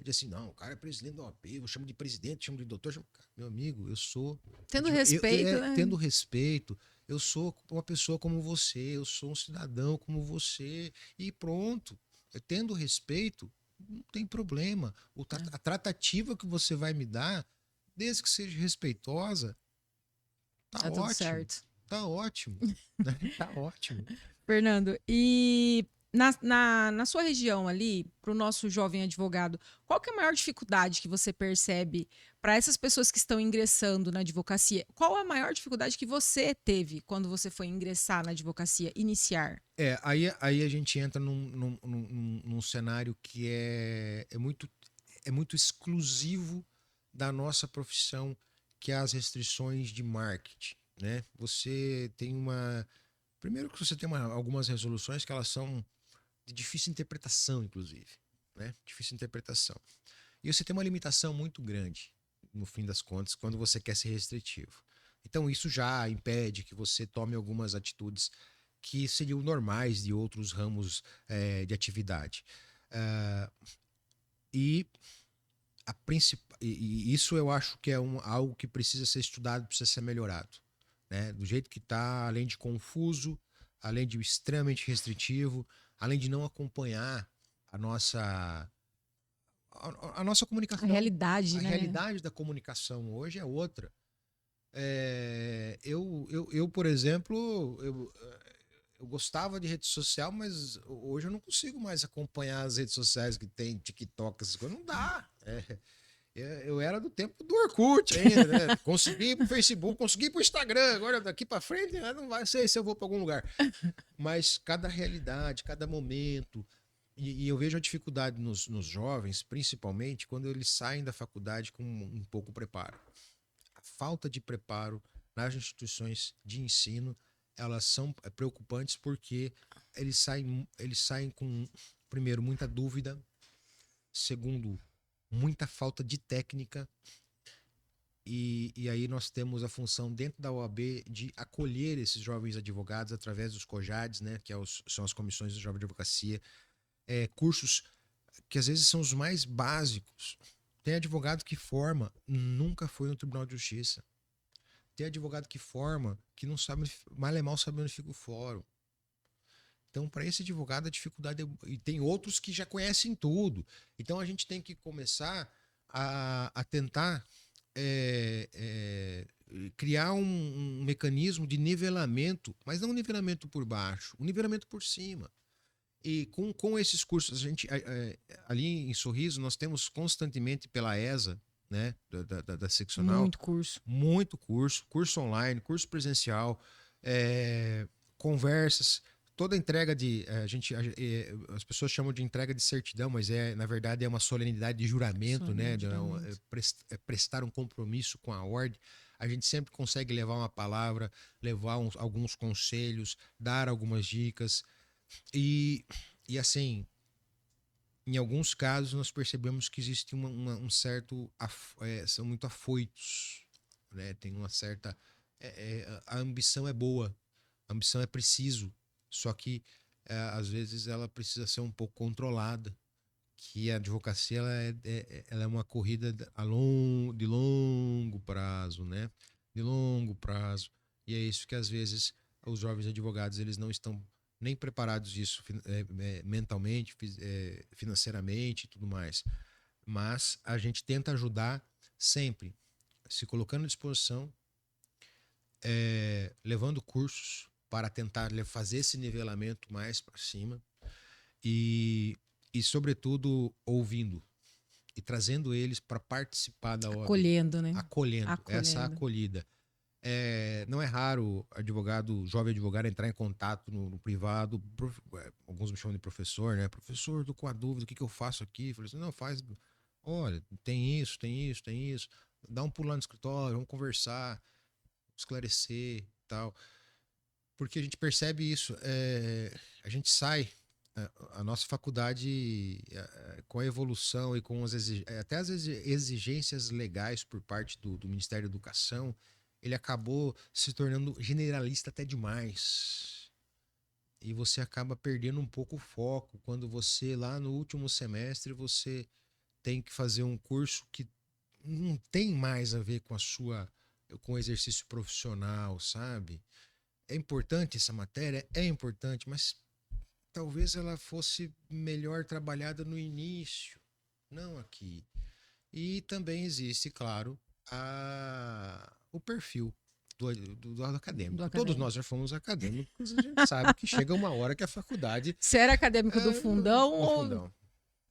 de assim, não, o cara é presidente da OAB, eu chamo de presidente, chamo de doutor. Meu amigo, eu sou... Tendo respeito, né? Tendo respeito, eu sou uma pessoa como você, eu sou um cidadão como você, e pronto. Tendo respeito, não tem problema. A tratativa que você vai me dar, desde que seja respeitosa, tá Tudo ótimo. certo. Tá ótimo. Tá ótimo. Fernando, e na sua região ali, para o nosso jovem advogado, qual que é a maior dificuldade que você percebe para essas pessoas que estão ingressando na advocacia? Qual a maior dificuldade que você teve quando você foi ingressar na advocacia, iniciar? Aí a gente entra num cenário que é muito exclusivo da nossa profissão, que é as restrições de marketing, né? Você tem primeiro que você tem algumas resoluções que elas são de difícil interpretação, inclusive, né? Difícil interpretação. E você tem uma limitação muito grande, no fim das contas, quando você quer ser restritivo. Então isso já impede que você tome algumas atitudes que seriam normais de outros ramos de atividade. E isso eu acho que é algo que precisa ser estudado, precisa ser melhorado. Né? Do jeito que está, além de confuso, além de extremamente restritivo, além de não acompanhar a nossa comunicação. A realidade, A né? realidade da comunicação hoje é outra. Eu, por exemplo, eu gostava de rede social, mas hoje eu não consigo mais acompanhar as redes sociais que tem, TikTok, essas coisas. Não dá. Eu era do tempo do Orkut ainda, né? Consegui ir pro Facebook, consegui ir pro Instagram. Agora, daqui para frente, não vai ser se eu vou para algum lugar. Mas cada realidade, cada momento. E eu vejo a dificuldade nos jovens, principalmente, quando eles saem da faculdade com um pouco preparo. A falta de preparo nas instituições de ensino, elas são preocupantes porque eles saem com, primeiro, muita dúvida. Segundo, muita falta de técnica, e aí nós temos a função dentro da OAB de acolher esses jovens advogados através dos COJADs, né, que são as comissões de jovem advocacia, cursos que às vezes são os mais básicos. Tem advogado que forma, nunca foi no Tribunal de Justiça. Tem advogado que forma, que não sabe, mal é mal sabe onde fica o fórum. Então, para esse advogado, a dificuldade e tem outros que já conhecem tudo. Então, a gente tem que começar a tentar criar um mecanismo de nivelamento, mas não um nivelamento por baixo, um nivelamento por cima. E com esses cursos, a gente ali em Sorriso, nós temos constantemente pela ESA, né, da seccional. Muito curso online, curso presencial, conversas. Toda entrega as pessoas chamam de entrega de certidão, mas na verdade é uma solenidade de juramento, né? Prestar um compromisso com a ordem. A gente sempre consegue levar uma palavra, levar alguns conselhos, dar algumas dicas. E assim, em alguns casos nós percebemos que existe um certo... são muito afoitos, né? Tem uma certa... a ambição é boa, a ambição é preciso. Só que, às vezes, ela precisa ser um pouco controlada. Que a advocacia ela é uma corrida de longo prazo, né? De longo prazo. E é isso que, às vezes, os jovens advogados eles não estão nem preparados disso mentalmente, financeiramente e tudo mais. Mas a gente tenta ajudar sempre, se colocando à disposição, levando cursos para tentar fazer esse nivelamento mais para cima e, sobretudo, ouvindo e trazendo eles para participar da OAB. Acolhendo, né? Acolhendo. Essa acolhida. Não é raro jovem advogado entrar em contato no privado, alguns me chamam de professor, né? Professor, tô com a dúvida, o que eu faço aqui? Eu falei assim, não, faz, olha, tem isso, dá um pulo lá no escritório, vamos conversar, esclarecer e tal. Porque a gente percebe isso, a gente sai, a nossa faculdade, com a evolução e com até as exigências legais por parte do Ministério da Educação, ele acabou se tornando generalista até demais. e você acaba perdendo um pouco o foco quando você, lá no último semestre, você tem que fazer um curso que não tem mais a ver com o exercício profissional, sabe? É importante essa matéria? É importante, mas talvez ela fosse melhor trabalhada no início, não aqui. E também existe, claro, o perfil do Do acadêmico. Todos acadêmico. nós já fomos acadêmicos, a gente sabe que chega uma hora que a faculdade Você era acadêmico do fundão do ou... fundão.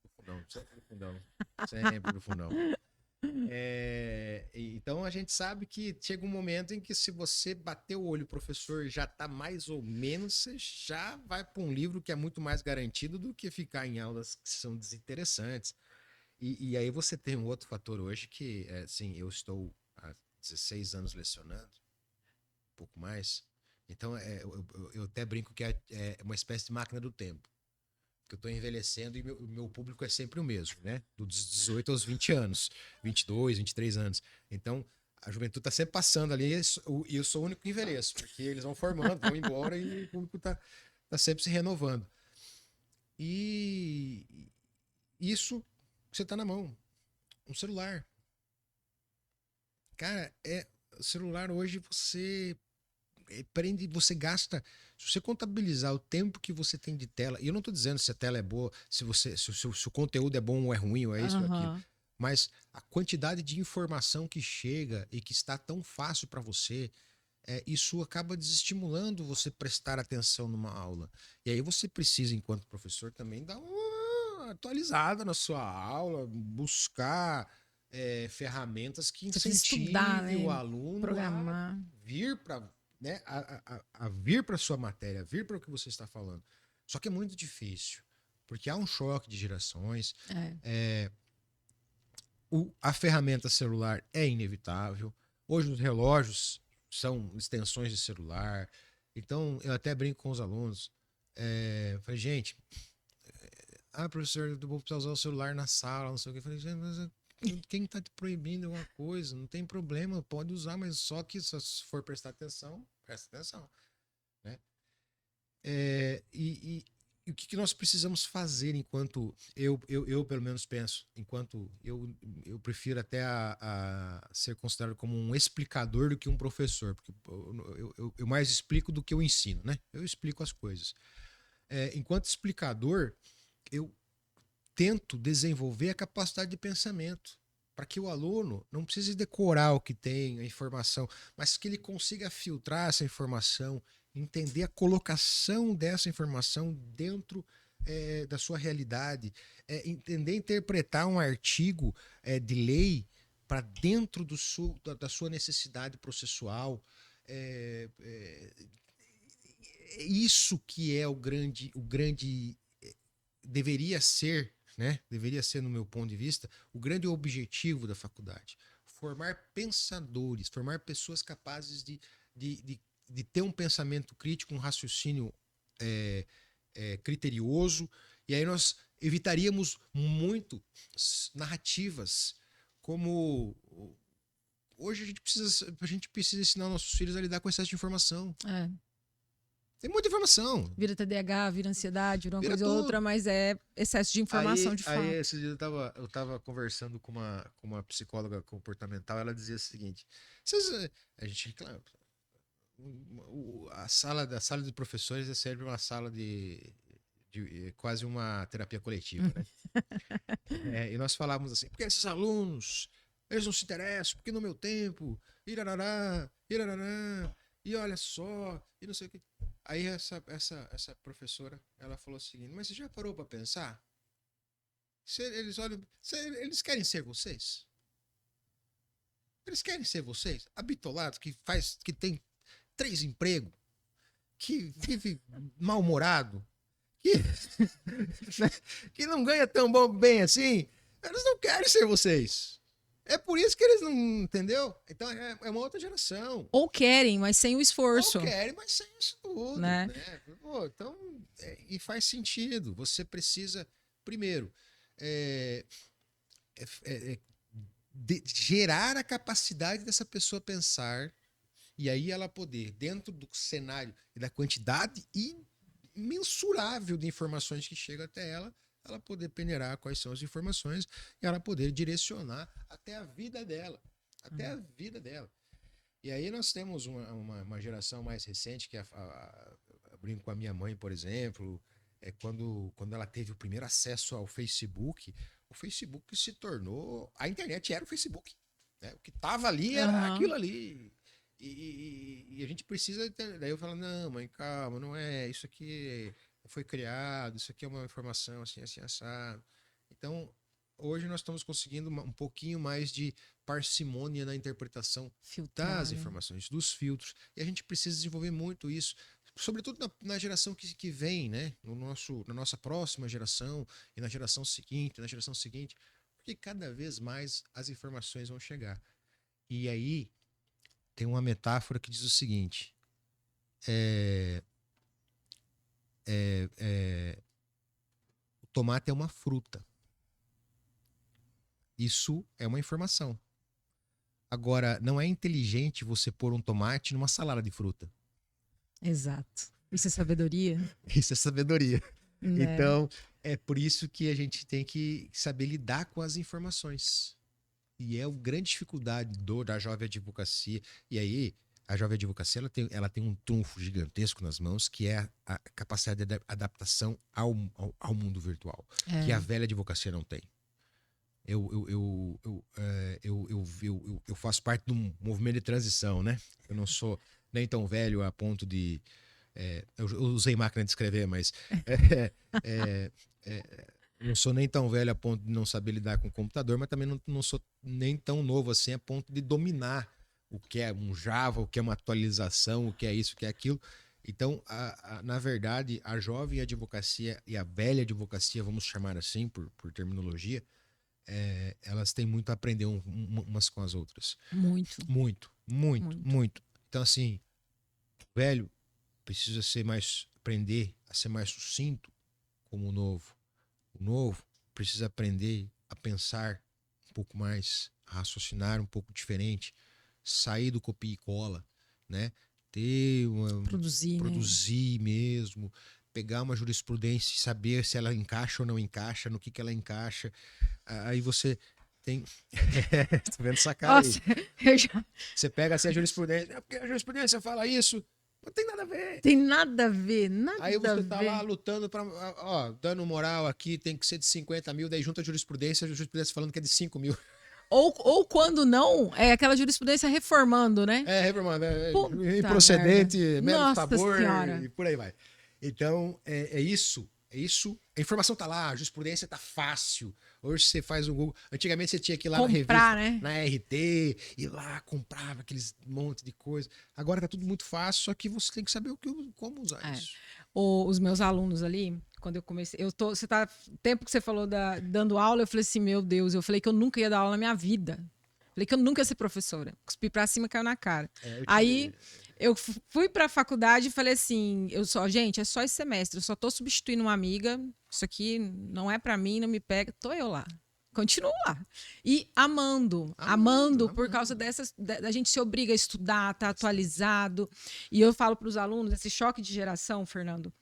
Do fundão, sempre do fundão. Sempre do fundão. Então a gente sabe que chega um momento em que, se você bater o olho, o professor já está mais ou menos, você já vai para um livro que é muito mais garantido do que ficar em aulas que são desinteressantes. E aí você tem um outro fator hoje que, assim, eu estou há 16 anos lecionando, um pouco mais. Então eu até brinco que é uma espécie de máquina do tempo. Que eu estou envelhecendo e meu público é sempre o mesmo, né? Dos 18 aos 20 anos, 22, 23 anos. Então, a juventude está sempre passando ali e eu sou o único que envelheço, porque eles vão formando, vão embora e o público está sempre se renovando. E isso você está na mão. Um celular. Cara, o celular hoje você gasta. Se você contabilizar o tempo que você tem de tela, e eu não estou dizendo se a tela é boa, se o conteúdo é bom ou é ruim, ou é isso ou aquilo, mas a quantidade de informação que chega e que está tão fácil para você, isso acaba desestimulando você prestar atenção numa aula. E aí você precisa, enquanto professor, também dar uma atualizada na sua aula, buscar ferramentas que Você precisa incentivem estudar, né? o aluno Programar. a vir para, né, a vir para sua matéria, a vir para o que você está falando. Só que é muito difícil, porque há um choque de gerações. A ferramenta celular é inevitável. Hoje os relógios são extensões de celular. Então eu até brinco com os alunos. Falei, gente, professor, eu vou precisar usar o celular na sala, não sei o que. Eu falei, gente, mas quem está te proibindo alguma coisa? Não tem problema, pode usar, mas só que se for prestar atenção, presta atenção. Né? E o que nós precisamos fazer enquanto eu pelo menos penso, enquanto eu prefiro até a ser considerado como um explicador do que um professor, porque eu mais explico do que eu ensino, né? Eu explico as coisas. Enquanto explicador, eu tento desenvolver a capacidade de pensamento, para que o aluno não precise decorar o que tem, a informação, mas que ele consiga filtrar essa informação, entender a colocação dessa informação dentro da sua realidade, entender interpretar um artigo de lei para dentro da sua necessidade processual. Isso que é o grande deveria ser, né? Deveria ser, no meu ponto de vista, o grande objetivo da faculdade. Formar pensadores, formar pessoas capazes de ter um pensamento crítico, um raciocínio criterioso, e aí nós evitaríamos muito narrativas como... Hoje a gente precisa ensinar nossos filhos a lidar com excesso de informação. Tem muita informação. Vira TDAH, vira ansiedade, vira uma Vira coisa ou outra, mas é excesso de informação de fato. Aí esse dia eu tava conversando com uma psicóloga comportamental, ela dizia o seguinte: a gente, claro, a sala de professores é sempre uma sala de quase uma terapia coletiva, né? E nós falávamos assim, porque esses alunos, eles não se interessam, porque no meu tempo, irarará, e olha só, e não sei o que. Aí essa professora, ela falou o seguinte: mas você já parou para pensar? Eles querem ser vocês? Eles querem ser vocês? Habitolados, que tem 3 empregos, que vive mal-humorado, que não ganha tão bem assim, eles não querem ser vocês. É por isso que eles não... Entendeu? Então é uma outra geração. Ou querem, mas sem o esforço. Ou querem, mas sem isso tudo. Né? Pô, então, e faz sentido. Você precisa, primeiro, gerar a capacidade dessa pessoa pensar, e aí ela poder, dentro do cenário e da quantidade mensurável de informações que chegam até ela poder peneirar quais são as informações e ela poder direcionar até a vida dela. Até a vida dela. E aí nós temos uma geração mais recente, que eu brinco com a minha mãe, por exemplo, quando ela teve o primeiro acesso ao Facebook, o Facebook se tornou... A internet era o Facebook. Né? O que estava ali era aquilo ali. E a gente precisa... Daí eu falo, não, mãe, calma, não é. Isso aqui foi criado, isso aqui é uma informação assim, assim, assado. Então, hoje nós estamos conseguindo um pouquinho mais de parcimônia na interpretação das informações, dos filtros. E a gente precisa desenvolver muito isso, sobretudo na geração que vem, né? Na nossa próxima geração e na geração seguinte, porque cada vez mais as informações vão chegar. E aí tem uma metáfora que diz o seguinte: o tomate é uma fruta. Isso é uma informação. Agora, não é inteligente você pôr um tomate numa salada de fruta. Exato. Isso é sabedoria? Isso é sabedoria. Né? Então, é por isso que a gente tem que saber lidar com as informações. E é a grande dificuldade da jovem advocacia. E aí, a jovem advocacia ela tem um trunfo gigantesco nas mãos, que é a capacidade de adaptação ao mundo virtual, que a velha advocacia não tem. Eu faço parte de um movimento de transição, né? Eu não sou nem tão velho a ponto de... eu usei máquina de escrever, mas... não sou nem tão velho a ponto de não saber lidar com o computador, mas também não sou nem tão novo assim a ponto de dominar o que é um Java, o que é uma atualização, o que é isso, o que é aquilo. Então, na verdade, a jovem advocacia e a velha advocacia, vamos chamar assim, por terminologia, elas têm muito a aprender umas com as outras. Muito. Então, assim, o velho precisa aprender a ser mais sucinto como o novo. O novo precisa aprender a pensar um pouco mais, a raciocinar um pouco diferente, sair do copia e cola, né? Produzir mesmo, pegar uma jurisprudência e saber se ela encaixa ou não encaixa, no que ela encaixa. Aí você tem... Tô vendo essa cara. Nossa, aí. Você pega assim a jurisprudência, porque a jurisprudência fala isso, não tem nada a ver. Tem nada a ver, nada a ver. Aí você tá lá lutando pra... dano moral aqui tem que ser de 50 mil, daí junta a jurisprudência falando que é de 5 mil. Ou quando não, é aquela jurisprudência reformando, né? Reformando. Improcedente, mero favor senhora. e por aí vai. Então, é isso. A informação tá lá, a jurisprudência tá fácil. Hoje você faz um Google. Antigamente você tinha que ir lá comprar, na revista, né? na RT, ir lá, comprava aqueles monte de coisa. Agora tá tudo muito fácil, só que você tem que saber como usar isso. Os meus alunos ali, quando eu comecei, o tempo que você falou dando aula, eu falei assim, meu Deus, eu falei que eu nunca ia dar aula na minha vida. Falei que eu nunca ia ser professora. Cuspi pra cima, caiu na cara. Aí eu fui pra faculdade e falei assim, gente, é só esse semestre, eu só tô substituindo uma amiga, isso aqui não é pra mim, não me pega, tô eu lá. Continuo lá. E amando por causa da gente se obriga a estudar, tá atualizado. E eu falo para os alunos, esse choque de geração, Fernando,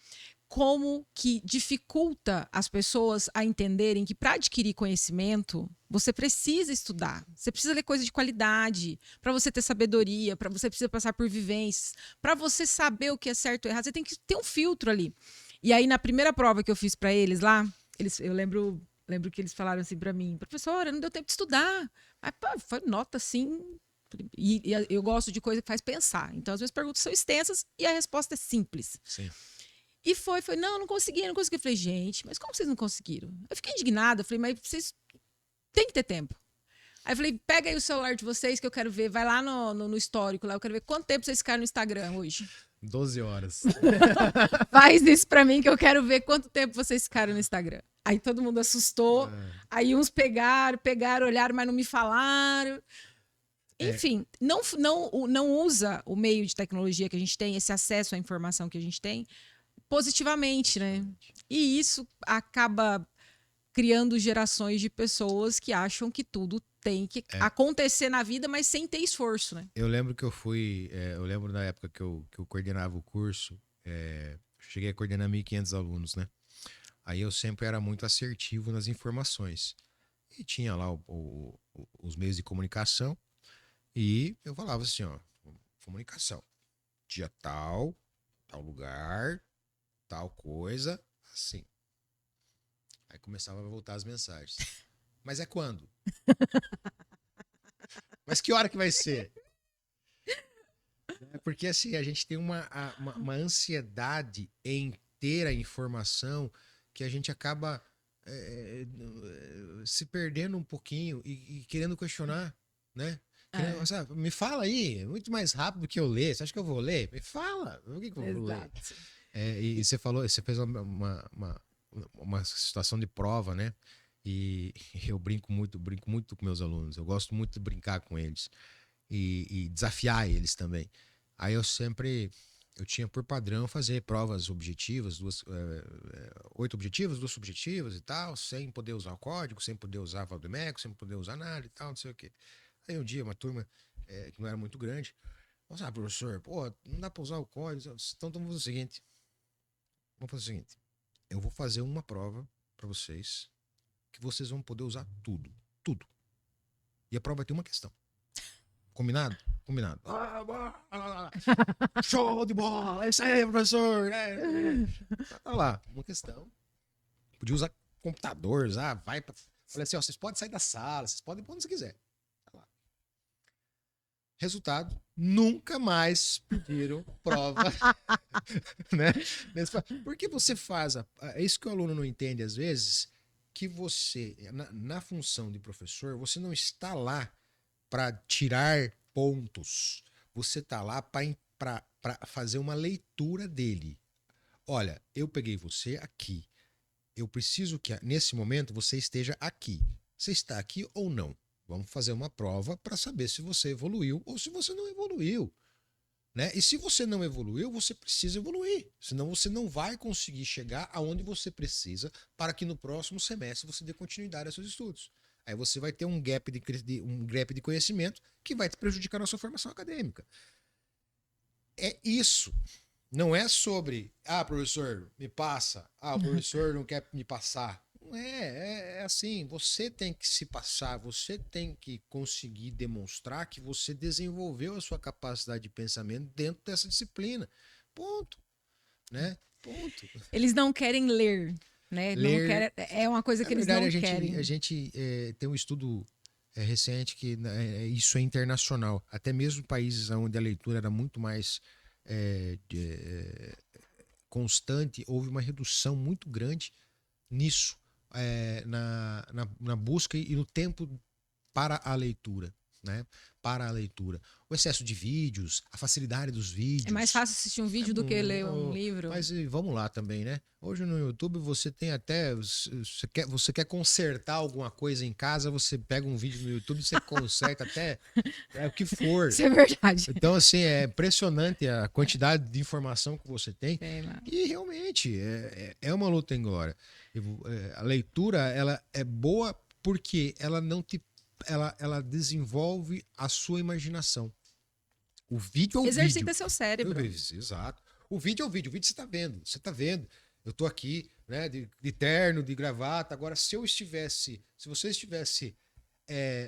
como que dificulta as pessoas a entenderem que para adquirir conhecimento, você precisa estudar, você precisa ler coisa de qualidade, para você ter sabedoria, para você precisa passar por vivências, para você saber o que é certo ou errado, você tem que ter um filtro ali. E aí, na primeira prova que eu fiz para eles lá, eu lembro que eles falaram assim pra mim, professora, não deu tempo de estudar. Mas, foi nota assim. E eu gosto de coisa que faz pensar. Então, às vezes, perguntas são extensas e a resposta é simples. Sim. E não consegui. Eu falei, gente, mas como vocês não conseguiram? Eu fiquei indignada. Falei, mas vocês têm que ter tempo. Aí eu falei, pega aí o celular de vocês que eu quero ver. Vai lá no histórico lá, eu quero ver quanto tempo vocês ficaram no Instagram hoje. 12 horas. Faz isso pra mim que eu quero ver quanto tempo vocês ficaram no Instagram. Aí todo mundo assustou. Aí uns pegaram, olharam, mas não me falaram. Enfim, não usa o meio de tecnologia que a gente tem, esse acesso à informação que a gente tem, positivamente, né? E isso acaba criando gerações de pessoas que acham que tudo tem que acontecer na vida, mas sem ter esforço, né? Eu lembro que eu lembro na época que eu coordenava o curso, cheguei a coordenar 1.500 alunos, né? Aí eu sempre era muito assertivo nas informações. E tinha lá os meios de comunicação. E eu falava assim, ó, comunicação. Dia tal, tal lugar, tal coisa, assim. Aí começava a voltar as mensagens. Mas é quando? Mas que hora que vai ser? Porque assim, a gente tem uma ansiedade em ter a informação que a gente acaba se perdendo um pouquinho e querendo questionar, né? Sabe, me fala aí, muito mais rápido que eu ler. Você acha que eu vou ler? Me fala, o que eu vou ler? E você falou, você fez uma situação de prova, né? E eu brinco muito com meus alunos. Eu gosto muito de brincar com eles e desafiar eles também. Aí eu tinha por padrão fazer provas objetivas, 8 objetivas, 2 subjetivas e tal, sem poder usar o código, sem poder usar Valdemeco, sem poder usar nada e tal, não sei o quê. Aí um dia uma turma que não era muito grande, falou assim, professor, pô, não dá pra usar o código, então vamos fazer o seguinte, eu vou fazer uma prova pra vocês, que vocês vão poder usar tudo. E a prova vai ter uma questão. Combinado? Combinado. Show de bola! É isso aí, professor! Tá lá, uma questão. Podia usar computador, vai pra... Falei assim, ó, vocês podem sair da sala, vocês podem pôr onde você quiser. Tá lá. Resultado, nunca mais pediram prova. Né? Porque você faz... É isso que o aluno não entende às vezes, que você, na função de professor, você não está lá para tirar pontos. Você tá lá para fazer uma leitura dele. Olha, eu peguei você aqui. Eu preciso que nesse momento você esteja aqui. Você está aqui ou não? Vamos fazer uma prova para saber se você evoluiu ou se você não evoluiu. Né? E se você não evoluiu, você precisa evoluir. Senão você não vai conseguir chegar aonde você precisa para que no próximo semestre você dê continuidade aos seus estudos. Aí você vai ter um gap de conhecimento que vai te prejudicar na sua formação acadêmica. É isso. Não é sobre, professor, me passa. O professor não quer me passar. Não é assim. Você tem que se passar, você tem que conseguir demonstrar que você desenvolveu a sua capacidade de pensamento dentro dessa disciplina. Ponto. Né? Ponto. Eles não querem ler. Né? Ler, não querem, é uma coisa que eles não querem. A gente tem um estudo recente que isso é internacional. Até mesmo países onde a leitura era muito mais constante, houve uma redução muito grande nisso, na busca e no tempo para a leitura. Né? Para a leitura. O excesso de vídeos, a facilidade dos vídeos. É mais fácil assistir um vídeo do que ler um livro. Mas vamos lá também, né? Hoje no YouTube você tem até... Você quer consertar alguma coisa em casa, você pega um vídeo no YouTube e você conserta até o que for. Isso é verdade. Então, assim, é impressionante a quantidade de informação que você tem. E realmente, é uma luta em glória. A leitura, ela é boa porque ela não te... Ela desenvolve a sua imaginação. O vídeo é o vídeo. Exercita seu cérebro. Exato. O vídeo é o vídeo. O vídeo você está vendo. Você está vendo. Eu estou aqui, né, de terno, de gravata. Agora, se você estivesse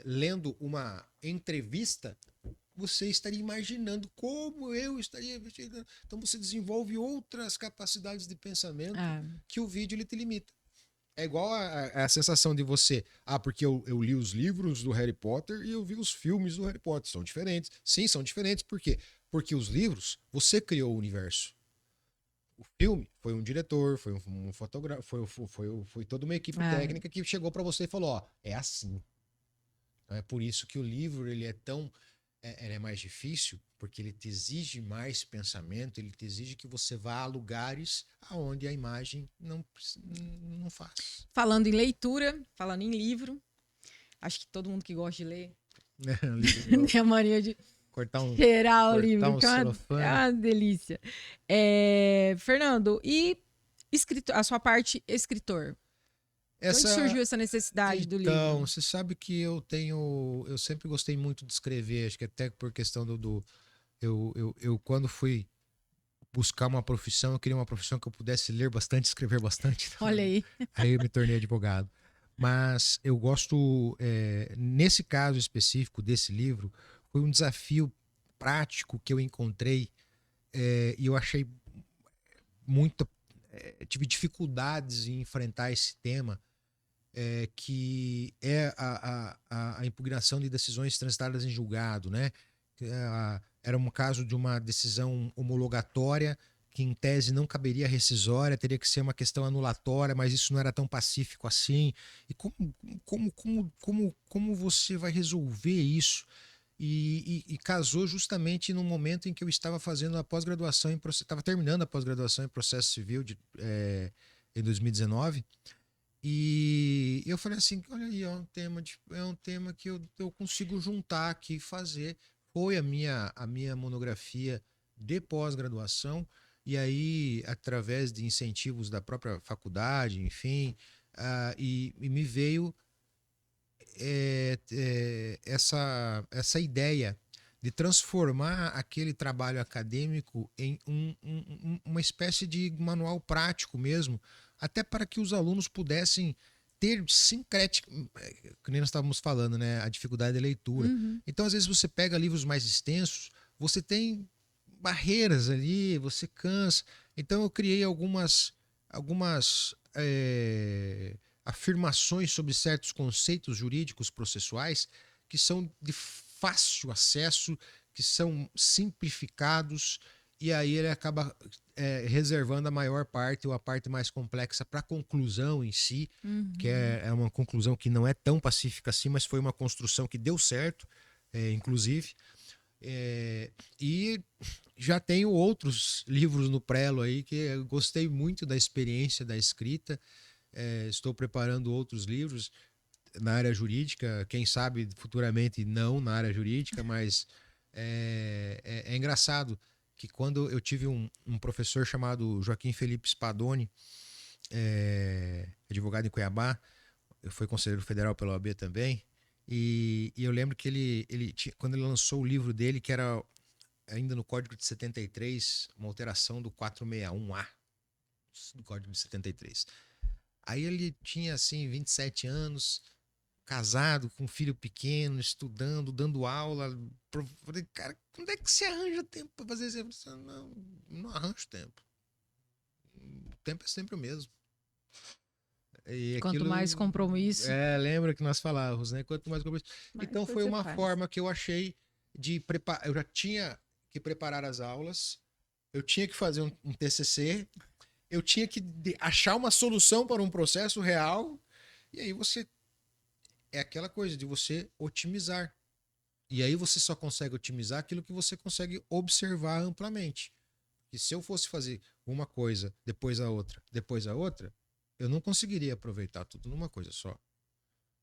lendo uma entrevista, você estaria imaginando como eu estaria vestido. Então você desenvolve outras capacidades de pensamento que o vídeo ele te limita. É igual a sensação de você, porque eu li os livros do Harry Potter e eu vi os filmes do Harry Potter. São diferentes. Sim, são diferentes. Por quê? Porque os livros, você criou o universo. O filme foi um diretor, foi um fotógrafo, foi toda uma equipe técnica que chegou para você e falou, é assim. Então é por isso que o livro ele é tão... ele é mais difícil, porque ele te exige mais pensamento, ele te exige que você vá a lugares aonde a imagem não faz. Falando em leitura, falando em livro, acho que todo mundo que gosta de ler tem a mania de cheirar o livro, que é uma delícia. Fernando, e a sua parte escritor? Onde surgiu essa necessidade do livro? Então, você sabe que eu sempre gostei muito de escrever, acho que até por questão eu quando fui buscar uma profissão, eu queria uma profissão que eu pudesse ler bastante, escrever bastante. Olha aí. Aí eu me tornei advogado. Mas eu gosto, nesse caso específico desse livro, foi um desafio prático que eu encontrei e eu achei tive dificuldades em enfrentar esse tema, que é a impugnação de decisões transitadas em julgado, né? Era um caso de uma decisão homologatória que em tese não caberia rescisória, teria que ser uma questão anulatória, mas isso não era tão pacífico assim. E como você vai resolver isso? E casou justamente no momento em que eu estava fazendo a pós-graduação, estava terminando a pós-graduação em processo civil em 2019. E eu falei assim, olha aí, é um tema que eu consigo juntar aqui e fazer. Foi a minha monografia de pós-graduação, e aí, através de incentivos da própria faculdade, enfim, e me veio essa ideia de transformar aquele trabalho acadêmico em uma espécie de manual prático mesmo, até para que os alunos pudessem ter sincrético, que nem nós estávamos falando, né, a dificuldade de leitura. Uhum. Então, às vezes, você pega livros mais extensos, você tem barreiras ali, você cansa. Então, eu criei algumas afirmações sobre certos conceitos jurídicos processuais que são de fácil acesso, que são simplificados, e aí ele acaba reservando a maior parte ou a parte mais complexa para a conclusão em si, que é uma conclusão que não é tão pacífica assim, mas foi uma construção que deu certo, inclusive. E já tenho outros livros no prelo aí que eu gostei muito da experiência da escrita. Estou preparando outros livros na área jurídica, quem sabe futuramente não na área jurídica, mas é engraçado que quando eu tive um professor chamado Joaquim Felipe Spadoni, advogado em Cuiabá, foi conselheiro federal pela OAB também, e eu lembro que ele quando ele lançou o livro dele, que era ainda no Código de 73, uma alteração do 461A do Código de 73. Aí ele tinha, assim, 27 anos, casado, com um filho pequeno, estudando, dando aula. Eu falei, cara, onde é que você arranja tempo para fazer isso? Não arranjo tempo. O tempo é sempre o mesmo. Quanto mais compromisso. Lembra que nós falávamos, né? Quanto mais compromisso. Então foi uma forma que eu achei de preparar. Eu já tinha que preparar as aulas, eu tinha que fazer um TCC, eu tinha que achar uma solução para um processo real, e aí é aquela coisa de você otimizar. E aí você só consegue otimizar aquilo que você consegue observar amplamente. E se eu fosse fazer uma coisa, depois a outra, eu não conseguiria aproveitar tudo numa coisa só,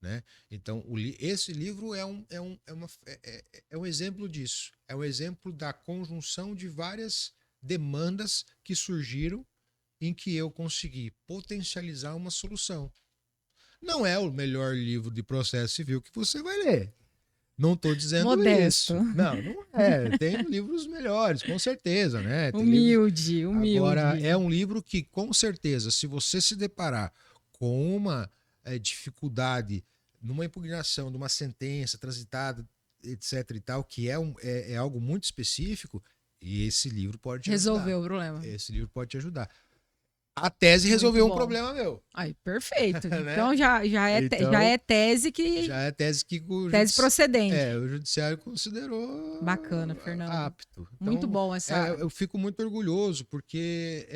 né? Então, esse livro é um exemplo disso. É um exemplo da conjunção de várias demandas que surgiram em que eu consegui potencializar uma solução. Não é o melhor livro de processo civil que você vai ler. Não estou dizendo Modesto. isso. Não é. Tem livros melhores, com certeza, né? Tem Humilde. Agora, é um livro que, com certeza, se você se deparar com uma dificuldade numa impugnação, numa sentença transitada, etc e tal, que é algo muito específico, esse livro pode te ajudar. Resolveu o problema. Esse livro pode te ajudar. A tese resolveu um problema meu. Aí, perfeito. Né? Então já é tese que... Já é tese que... Tese procedente. O judiciário considerou... Bacana, Fernando. Apto. Então, muito bom essa... eu fico muito orgulhoso, porque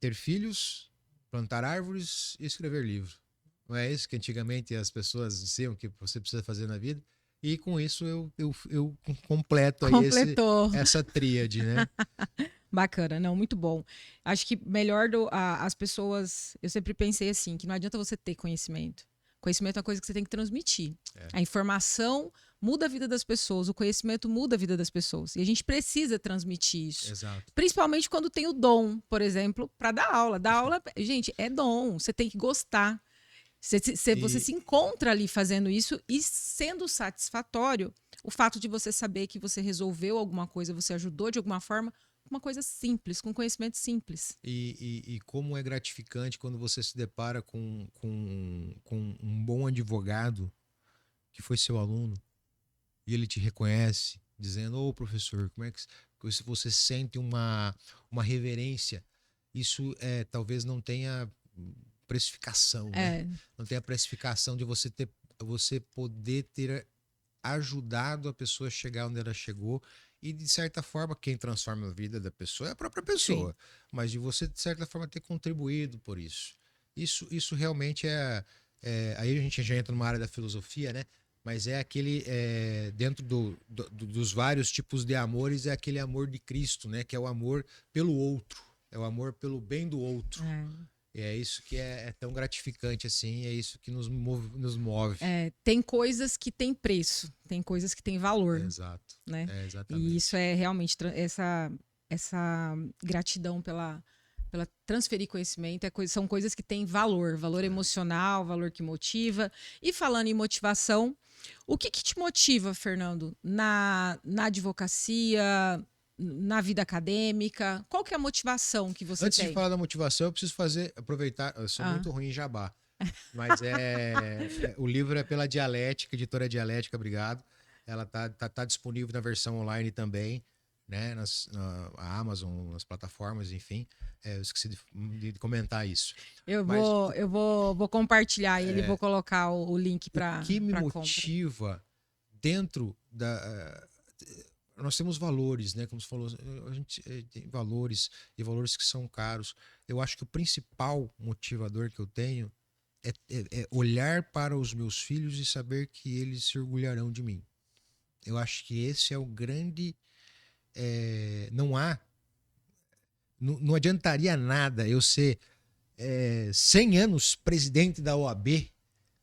ter filhos, plantar árvores e escrever livro. Não é isso que antigamente as pessoas diziam que você precisa fazer na vida? E com isso eu completo aí essa tríade, né? Bacana, não, muito bom. Acho que melhor as pessoas... Eu sempre pensei assim, que não adianta você ter conhecimento. Conhecimento é uma coisa que você tem que transmitir. A informação muda a vida das pessoas, o conhecimento muda a vida das pessoas. E a gente precisa transmitir isso. Exato. Principalmente quando tem o dom, por exemplo, para dar aula. Dar aula, gente, é dom. Você tem que gostar. Você se encontra ali fazendo isso e sendo satisfatório, o fato de você saber que você resolveu alguma coisa, você ajudou de alguma forma, uma coisa simples, com conhecimento simples. E como é gratificante quando você se depara com um bom advogado que foi seu aluno e ele te reconhece, dizendo: ô professor, como é que você sente uma reverência? Isso talvez não tenha precificação, né? É, Não tenha precificação de você poder ter ajudado a pessoa a chegar onde ela chegou. E, de certa forma, quem transforma a vida da pessoa é a própria pessoa. sim. Mas de você, de certa forma, ter contribuído por isso. Isso realmente aí a gente já entra numa área da filosofia, né? Mas é aquele. Dentro dos vários tipos de amores, é aquele amor de Cristo, né? Que é o amor pelo outro. É o amor pelo bem do outro. E é isso que é tão gratificante, assim. É isso que nos move. Tem coisas que têm preço, tem coisas que têm valor, Exato. né? Exatamente. E isso é realmente essa gratidão pela transferir conhecimento, são coisas que têm valor emocional, valor que motiva. E falando em motivação, o que te motiva, Fernando, na advocacia, na vida acadêmica? Qual que é a motivação que você Antes tem? de falar da motivação, eu preciso aproveitar, eu sou muito ruim em jabá, mas o livro é pela Dialética, editora Dialética, obrigado. Ela tá disponível na versão online também, né, na Amazon, nas plataformas, enfim. Eu esqueci de comentar isso. Eu Mas vou compartilhar ele, vou colocar o link para o que me compra. motiva dentro nós temos valores, né? Como você falou, a gente tem valores e valores que são caros. Eu acho que o principal motivador que eu tenho é olhar para os meus filhos e saber que eles se orgulharão de mim. Eu acho que esse é o grande. Não adiantaria nada eu ser 100 anos presidente da OAB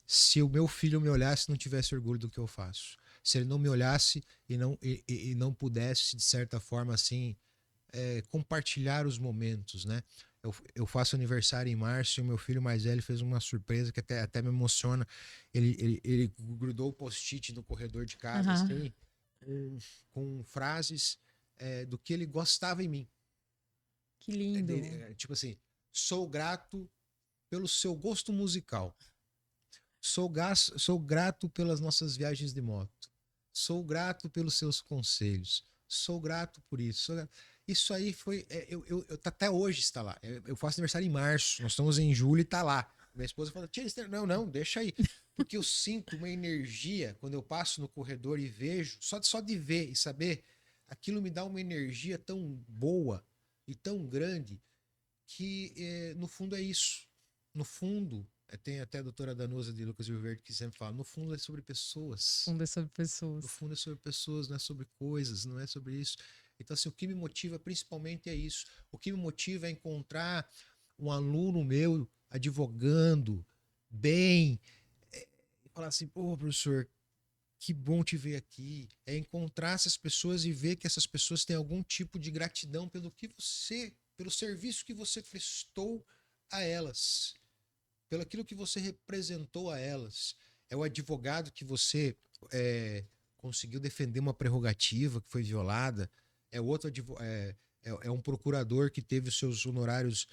se o meu filho me olhasse e não tivesse orgulho do que eu faço. Se ele não me olhasse e não pudesse, de certa forma, assim, compartilhar os momentos, né? Eu faço aniversário em março e o meu filho mais velho fez uma surpresa que até me emociona. Ele grudou o post-it no corredor de casa, assim, com frases do que ele gostava em mim. Que lindo. Tipo assim, sou grato pelo seu gosto musical. Sou grato pelas nossas viagens de moto. Sou grato pelos seus conselhos. Sou grato por isso. Isso aí foi. Até hoje está lá. Eu faço aniversário em março. Nós estamos em julho e está lá. Minha esposa fala: Tia, não, deixa aí. Porque eu sinto uma energia quando eu passo no corredor e vejo. Só de ver e saber, aquilo me dá uma energia tão boa e tão grande que, no fundo, é isso. No fundo. Tem até a doutora Danusa de Lucas Rio Verde que sempre fala: no fundo é sobre pessoas. No fundo é sobre pessoas. No fundo é sobre pessoas, não é sobre coisas, não é sobre isso. Então, assim, o que me motiva principalmente é isso. O que me motiva é encontrar um aluno meu advogando bem, e falar assim: pô, professor, que bom te ver aqui. É encontrar essas pessoas e ver que essas pessoas têm algum tipo de gratidão pelo serviço que você prestou a elas. Pelo aquilo que você representou a elas. É o advogado que você conseguiu defender uma prerrogativa que foi violada. É outro é um procurador que teve os seus honorários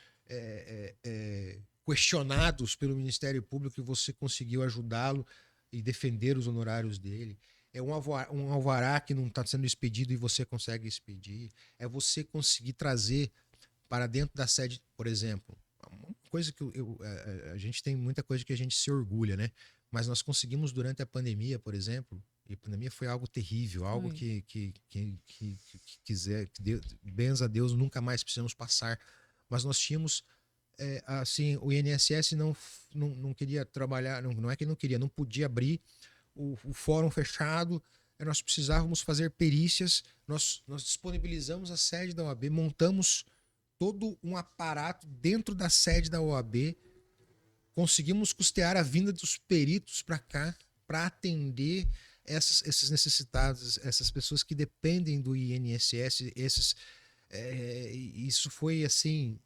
questionados pelo Ministério Público e você conseguiu ajudá-lo e defender os honorários dele. É um alvará que não está sendo expedido e você consegue expedir. É você conseguir trazer para dentro da sede, por exemplo. Coisa que a gente tem muita coisa que a gente se orgulha, né? Mas nós conseguimos durante a pandemia, por exemplo, e a pandemia foi algo terrível, algo que benza a Deus, nunca mais precisamos passar. Mas nós tínhamos, assim, o INSS não queria trabalhar, não é que não queria, não podia abrir o fórum fechado, nós precisávamos fazer perícias, nós disponibilizamos a sede da OAB, montamos todo um aparato dentro da sede da OAB, conseguimos custear a vinda dos peritos para cá, para atender esses necessitados, essas pessoas que dependem do INSS. Isso foi assim,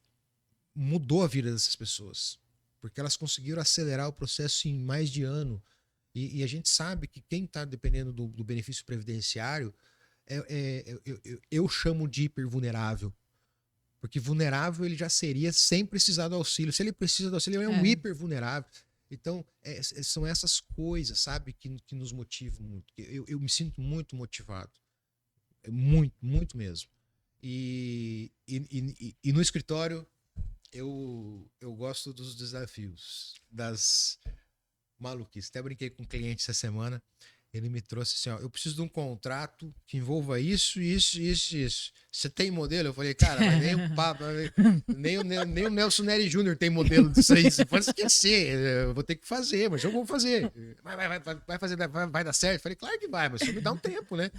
mudou a vida dessas pessoas, porque elas conseguiram acelerar o processo em mais de ano. E a gente sabe que quem está dependendo do benefício previdenciário, eu chamo de hipervulnerável. Porque vulnerável ele já seria sem precisar do auxílio. Se ele precisa do auxílio, ele é um hipervulnerável. Então, são essas coisas, sabe, que nos motivam muito. Eu me sinto muito motivado. Muito, muito mesmo. E no escritório, eu gosto dos desafios, das maluquices. Até brinquei com um cliente essa semana. Ele me trouxe assim, ó, eu preciso de um contrato que envolva isso, isso, isso, isso. Você tem modelo? Eu falei, cara, mas nem o Papa, nem o Nelson Neri Jr. tem modelo disso aí. Você pode esquecer, eu vou ter que fazer, mas eu vou fazer. Vai fazer, vai dar certo? Eu falei, claro que vai, mas só me dá um tempo, né?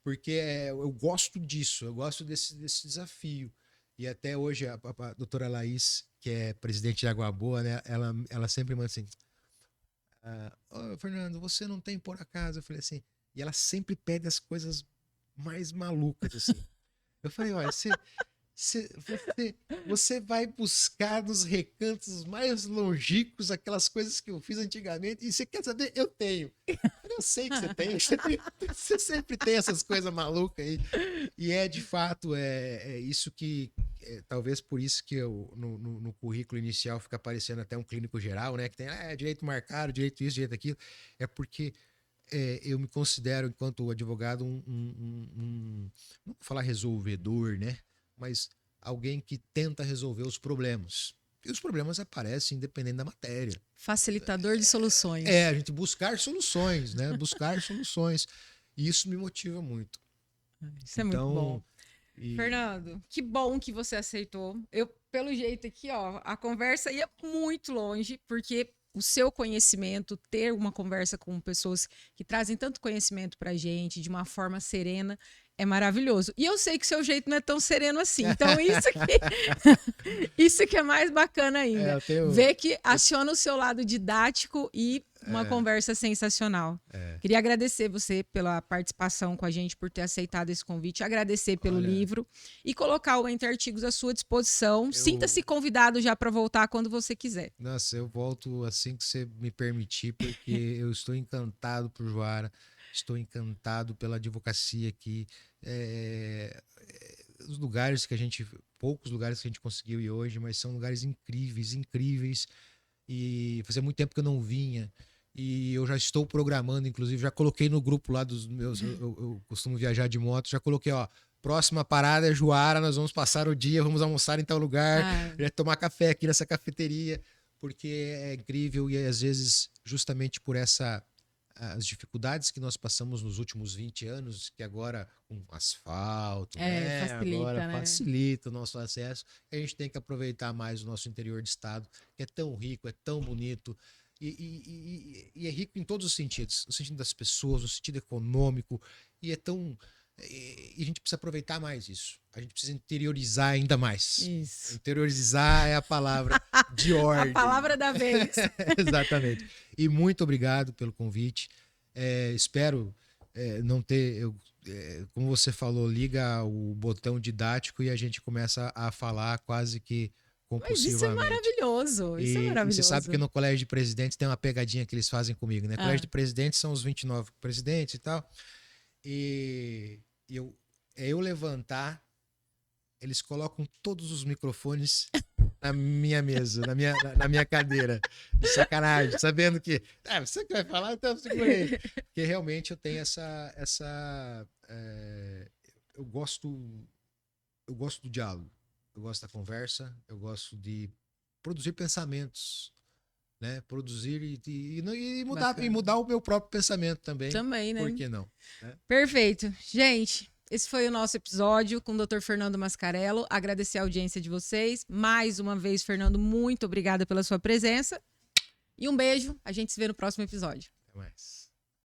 Porque eu gosto disso, eu gosto desse desafio. E até hoje a doutora Laís, que é presidente de Água Boa, né, ela sempre manda assim, Fernando, você não tem por acaso? Eu falei assim, e ela sempre pede as coisas mais malucas, assim. Eu falei, olha, você vai buscar nos recantos mais longínquos aquelas coisas que eu fiz antigamente, e você quer saber? Eu tenho. Eu sei que você tem, você sempre tem essas coisas malucas aí. E de fato, isso que, talvez por isso que no currículo inicial fica aparecendo até um clínico geral, né? Que tem direito marcado, direito isso, direito aquilo. É porque eu me considero, enquanto advogado, não vou falar resolvedor, né? Mas alguém que tenta resolver os problemas. E os problemas aparecem independente da matéria. Facilitador de soluções. A gente buscar soluções, né? Buscar soluções. E isso me motiva muito. Isso é muito bom. Fernando, que bom que você aceitou. Eu, pelo jeito aqui, ó, a conversa ia muito longe, porque o seu conhecimento, ter uma conversa com pessoas que trazem tanto conhecimento pra gente, de uma forma serena, é maravilhoso. E eu sei que o seu jeito não é tão sereno assim. Então, isso que é mais bacana ainda. Ver que aciona o seu lado didático e uma conversa sensacional. Queria agradecer você pela participação com a gente, por ter aceitado esse convite, agradecer pelo livro e colocar o Entre Artigos à sua disposição. Sinta-se convidado já para voltar quando você quiser. Nossa, eu volto assim que você me permitir, porque eu estou encantado por Juara. Estou encantado pela advocacia aqui. Os lugares que poucos lugares que a gente conseguiu ir hoje, mas são lugares incríveis, incríveis. E fazia muito tempo que eu não vinha. E eu já estou programando, inclusive, já coloquei no grupo lá dos meus. Eu costumo viajar de moto, já coloquei, ó. Próxima parada é Juara, nós vamos passar o dia, vamos almoçar em tal lugar, tomar café aqui nessa cafeteria, porque é incrível e às vezes, justamente por as dificuldades que nós passamos nos últimos 20 anos, que agora com asfalto, facilita o nosso acesso, a gente tem que aproveitar mais o nosso interior de estado, que é tão rico, é tão bonito, e é rico em todos os sentidos, no sentido das pessoas, no sentido econômico, e a gente precisa aproveitar mais isso. A gente precisa interiorizar ainda mais. Isso. Interiorizar é a palavra de ordem. A palavra da vez. Exatamente. E muito obrigado pelo convite. Espero não ter... como você falou, liga o botão didático e a gente começa a falar quase que compulsivamente. Mas isso é maravilhoso. Isso é maravilhoso. E você sabe que no Colégio de Presidentes tem uma pegadinha que eles fazem comigo, né? Colégio de Presidentes são os 29 presidentes e tal. E eu levantar, eles colocam todos os microfones na minha mesa, na minha cadeira, de sacanagem, sabendo que você que vai falar, então segurei. Porque realmente eu tenho eu gosto do diálogo, eu gosto da conversa, eu gosto de produzir pensamentos, né? Produzir e mudar o meu próprio pensamento também. Também, né? Por que não? Perfeito. Gente, esse foi o nosso episódio com o Dr. Fernando Mascarello. Agradecer a audiência de vocês. Mais uma vez, Fernando, muito obrigada pela sua presença. E um beijo. A gente se vê no próximo episódio. Até mais.